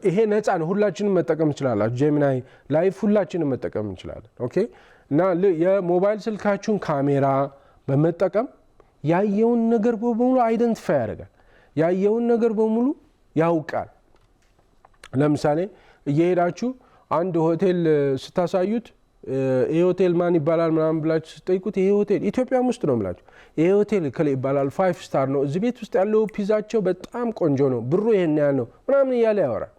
ይሄ ነፃ ነው፣ ሁላችንም መጠቀም እንችላላችሁ። ጄሚናይ ላይቭ ሁላችንም መጠቀም እንችላለን። ኦኬ እና የሞባይል ስልካችሁን ካሜራ በመጠቀም ያየውን ነገር በሙሉ አይደንቲፋይ ያደርጋል። ያየውን ነገር በሙሉ ያውቃል። ለምሳሌ እየሄዳችሁ አንድ ሆቴል ስታሳዩት ይሄ ሆቴል ማን ይባላል ምናምን ብላችሁ ስጠይቁት ይሄ ሆቴል ኢትዮጵያ ውስጥ ነው ብላችሁ ይሄ ሆቴል ከለ ይባላል 5 ስታር ነው፣ እዚህ ቤት ውስጥ ያለው ፒዛቸው በጣም ቆንጆ ነው፣ ብሩ ይሄን ያህል ነው ምናምን እያለ ያወራል።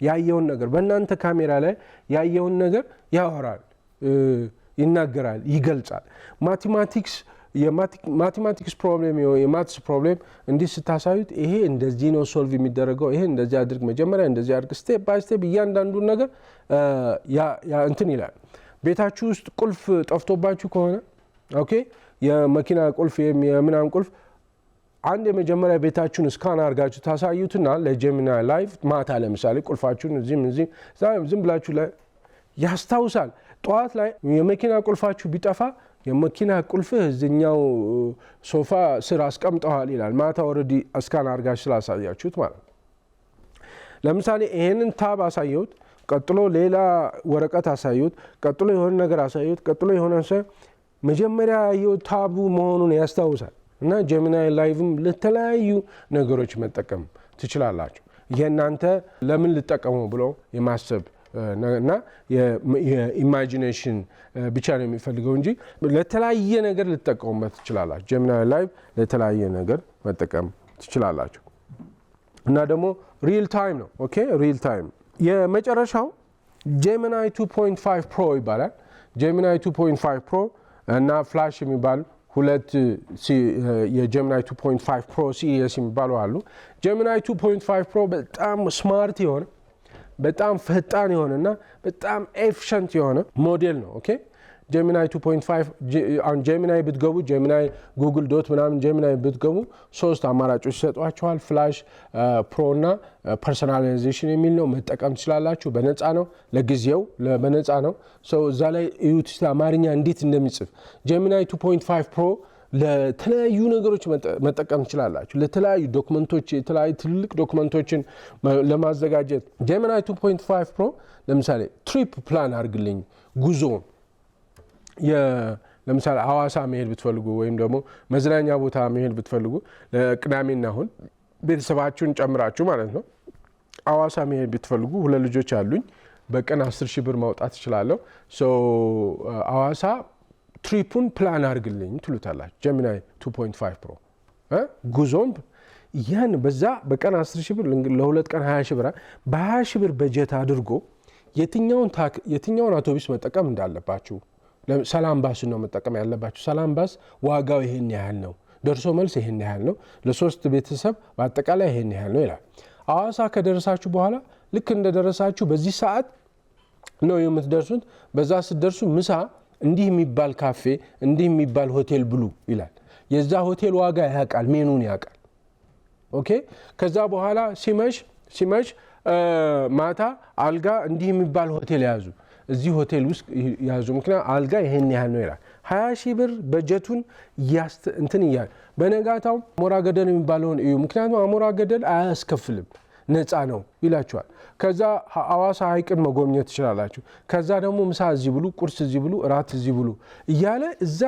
ያየውን ነገር በእናንተ ካሜራ ላይ ያየውን ነገር ያወራል፣ ይናገራል፣ ይገልጻል። የማቴማቲክስ ፕሮብሌም የማትስ ፕሮብሌም እንዲህ ስታሳዩት ይሄ እንደዚህ ነው ሶልቭ የሚደረገው፣ ይሄ እንደዚህ አድርግ፣ መጀመሪያ እንደዚህ አድርግ፣ ስቴፕ ባይ ስቴፕ እያንዳንዱን ነገር እንትን ይላል። ቤታችሁ ውስጥ ቁልፍ ጠፍቶባችሁ ከሆነ ኦኬ የመኪና ቁልፍ የምናምን ቁልፍ አንድ የመጀመሪያ ቤታችሁን እስካን አድርጋችሁ ታሳዩትና ለጄሚናይ ላይቭ ማታ ለምሳሌ ቁልፋችሁን እዚህም ዝም ብላችሁ ላይ ያስታውሳል። ጠዋት ላይ የመኪና ቁልፋችሁ ቢጠፋ የመኪና ቁልፍህ እዚኛው ሶፋ ስር አስቀምጠዋል ይላል። ማታ ኦልሬዲ እስካን አድርጋችሁ ስላሳያችሁት ማለት ነው። ለምሳሌ ይሄንን ታብ አሳየሁት፣ ቀጥሎ ሌላ ወረቀት አሳየሁት፣ ቀጥሎ የሆነ ነገር አሳየሁት፣ ቀጥሎ የሆነ መጀመሪያ ያየው ታቡ መሆኑን ያስታውሳል። እና ጄሚናይ ላይቭም ለተለያዩ ነገሮች መጠቀም ትችላላችሁ። የእናንተ ለምን ልጠቀሙ ብሎ የማሰብ እና የኢማጂኔሽን ብቻ ነው የሚፈልገው እንጂ ለተለያየ ነገር ልትጠቀሙበት ትችላላችሁ። ጄሚናይ ላይቭ ለተለያየ ነገር መጠቀም ትችላላችሁ። እና ደግሞ ሪል ታይም ነው። ኦኬ ሪል ታይም። የመጨረሻው ጄሚናይ 2.5 ፕሮ ይባላል። ጄሚናይ 2.5 ፕሮ እና ፍላሽ የሚባሉ ሁለት የጄሚናይ 2.5 ፕሮ ሲሪየስ የሚባሉ አሉ። ጄሚናይ 2.5 ፕሮ በጣም ስማርት የሆነ በጣም ፈጣን የሆነና በጣም ኤፊሽንት የሆነ ሞዴል ነው። ኦኬ ጄሚናይ 2.5 አሁን ጄሚናይ ብትገቡ ጄሚናይ ጉግል ዶት ምናምን ጄሚናይ ብትገቡ 3 አማራጮች ይሰጧችኋል። ፍላሽ ፕሮ እና ፐርሶናላይዜሽን የሚል ነው። መጠቀም ትችላላችሁ። በነፃ ነው፣ ለጊዜው በነፃ ነው። እዛ ላይ እዩት አማርኛ እንዴት እንደሚጽፍ። ጄሚናይ 2.5 ፕሮ ለተለያዩ ነገሮች መጠቀም ትችላላችሁ። ለተለያዩ ዶክመንቶች የተለያዩ ትልልቅ ዶክመንቶችን ለማዘጋጀት ጄሚናይ 2.5 ፕሮ ለምሳሌ ትሪፕ ፕላን አድርግልኝ ጉዞ ለምሳሌ ሐዋሳ መሄድ ብትፈልጉ ወይም ደግሞ መዝናኛ ቦታ መሄድ ብትፈልጉ ለቅዳሜና እሁድ ቤተሰባችሁን ጨምራችሁ ማለት ነው ሐዋሳ መሄድ ብትፈልጉ 2 ልጆች አሉኝ በቀን 10,000 ብር ማውጣት እችላለሁ። ሐዋሳ ትሪፑን ፕላን አድርግልኝ ትሉታላችሁ። ጄሚናይ 2.5 ፕሮ ጉዞን ያን በዛ በቀን 10,000 ብር ለ2 ቀን 20,000 ብር በ20,000 ብር በጀት አድርጎ የትኛውን አውቶቡስ መጠቀም እንዳለባችሁ ሰላም ባስ ነው መጠቀም ያለባችሁ። ሰላም ባስ ዋጋው ይሄን ያህል ነው፣ ደርሶ መልስ ይሄን ያህል ነው፣ ለ3 ቤተሰብ በአጠቃላይ ይሄን ያህል ነው ይላል። ሐዋሳ ከደረሳችሁ በኋላ ልክ እንደደረሳችሁ በዚህ ሰዓት ነው የምትደርሱት። በዛ ስትደርሱ ምሳ እንዲህ የሚባል ካፌ እንዲህ የሚባል ሆቴል ብሉ ይላል። የዛ ሆቴል ዋጋ ያውቃል፣ ሜኑን ያውቃል። ኦኬ ከዛ በኋላ ሲመሽ ማታ አልጋ እንዲህ የሚባል ሆቴል ያዙ፣ እዚህ ሆቴል ውስጥ ያዙ፣ ምክንያት አልጋ ይሄን ያህል ነው ይላል። 20,000 ብር በጀቱን እንትን ይያል። በነጋታው አሞራ ገደል የሚባለውን እዩ፣ ምክንያቱም አሞራ ገደል አያስከፍልም። ነፃ ነው ይላችኋል። ከዛ ሐዋሳ ሐይቅን መጎብኘት ትችላላችሁ። ከዛ ደግሞ ምሳ እዚህ ብሉ፣ ቁርስ እዚህ ብሉ፣ እራት እዚህ ብሉ እያለ እዛ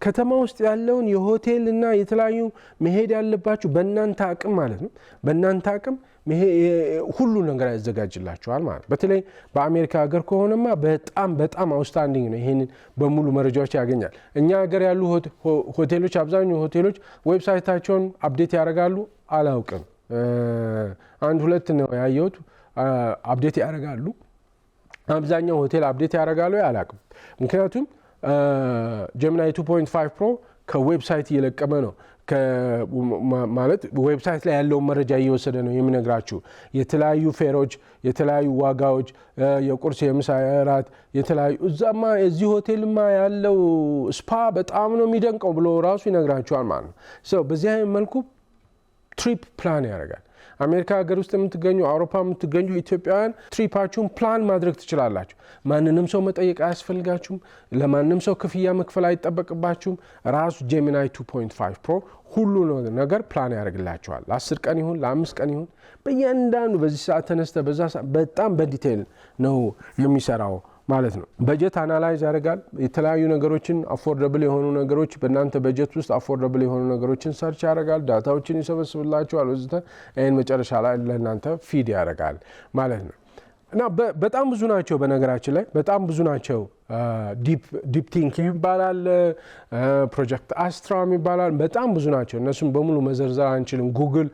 ከተማ ውስጥ ያለውን የሆቴል እና የተለያዩ መሄድ ያለባችሁ በእናንተ አቅም ማለት ነው በእናንተ አቅም ሁሉ ነገር ያዘጋጅላችኋል ማለት። በተለይ በአሜሪካ ሀገር ከሆነማ በጣም አውትስታንዲንግ ነው። ይሄንን በሙሉ መረጃዎች ያገኛል። እኛ ሀገር ያሉ ሆቴሎች አብዛኛው ሆቴሎች ዌብሳይታቸውን አፕዴት ያደርጋሉ አላውቅም። አንድ ሁለት ነው ያየሁት አፕዴት ያደርጋሉ። አብዛኛው ሆቴል አፕዴት ያደርጋሉ አላውቅም። ምክንያቱም ጀሚናይ 2.5 ፕሮ ከዌብሳይት እየለቀመ ነው። ማለት ዌብሳይት ላይ ያለውን መረጃ እየወሰደ ነው የሚነግራችሁ። የተለያዩ ፌሮች፣ የተለያዩ ዋጋዎች፣ የቁርስ የምሳ የራት የተለያዩ እዛማ እዚህ ሆቴልማ ያለው ስፓ በጣም ነው የሚደንቀው ብሎ ራሱ ይነግራችኋል ማለት ነው። በዚህ አይነት መልኩ ትሪፕ ፕላን ያደርጋል። አሜሪካ ሀገር ውስጥ የምትገኙ አውሮፓ የምትገኙ ኢትዮጵያውያን ትሪፓችሁን ፕላን ማድረግ ትችላላችሁ። ማንንም ሰው መጠየቅ አያስፈልጋችሁም። ለማንም ሰው ክፍያ መክፈል አይጠበቅባችሁም። ራሱ ጀሚናይ 2.5 ፕሮ ሁሉ ነገር ፕላን ያደርግላችኋል። ለ10 ቀን ይሁን ለ5 ቀን ይሁን በእያንዳንዱ በዚህ ሰዓት ተነስተ በዛ በጣም በዲቴይል ነው የሚሰራው ማለት ነው። በጀት አናላይዝ ያደርጋል። የተለያዩ ነገሮችን አፎርደብል የሆኑ ነገሮች በእናንተ በጀት ውስጥ አፎርደብል የሆኑ ነገሮችን ሰርች ያደርጋል። ዳታዎችን ይሰበስብላችኋል ወዘተ ይህን መጨረሻ ላይ ለእናንተ ፊድ ያደርጋል ማለት ነው። እና በጣም ብዙ ናቸው። በነገራችን ላይ በጣም ብዙ ናቸው። ዲፕ ቲንኪንግ ይባላል፣ ፕሮጀክት አስትራም ይባላል። በጣም ብዙ ናቸው። እነሱም በሙሉ መዘርዘር አንችልም። ጉግል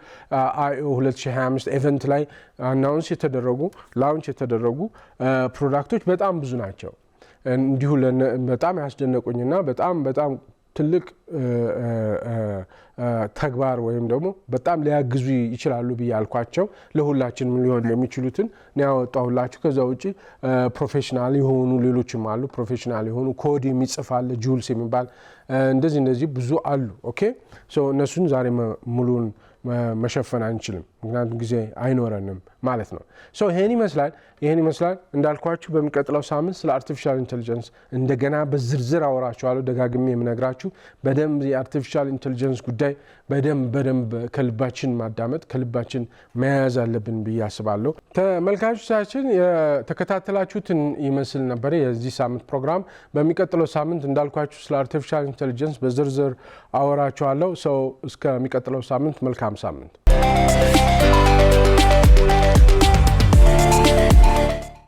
I/O 2025 ኢቨንት ላይ አናውንስ የተደረጉ ላውንች የተደረጉ ፕሮዳክቶች በጣም ብዙ ናቸው። እንዲሁ በጣም ያስደነቁኝና በጣም ትልቅ ተግባር ወይም ደግሞ በጣም ሊያግዙ ይችላሉ ብዬ አልኳቸው ለሁላችንም ሊሆን የሚችሉትን ነው ያወጣሁላችሁ። ከዛ ውጪ ፕሮፌሽናል የሆኑ ሌሎችም አሉ። ፕሮፌሽናል የሆኑ ኮድ የሚጽፋል ጁልስ የሚባል እንደዚህ ብዙ አሉ። ኦኬ ሶ እነሱን ዛሬ ሙሉን መሸፈን አንችልም፣ ምክንያቱም ጊዜ አይኖረንም ማለት ነው። ሶ ይሄን ይመስላል እንዳልኳችሁ። በሚቀጥለው ሳምንት ስለ አርቲፊሻል ኢንተለጀንስ እንደገና በዝርዝር አወራችኋለሁ። ደጋግሜ የምነግራችሁ በደንብ የአርቲፊሻል ኢንተለጀንስ ጉዳይ በደንብ ከልባችን ማዳመጥ ከልባችን መያዝ አለብን ብዬ አስባለሁ። ተመልካቾቻችን የተከታተላችሁትን ይመስል ነበር የዚህ ሳምንት ፕሮግራም። በሚቀጥለው ሳምንት እንዳልኳችሁ ስለ አርቲፊሻል ኢንተለጀንስ በዝርዝር አወራችኋለሁ። ሰው እስከሚቀጥለው ሳምንት መልካም ሳምንት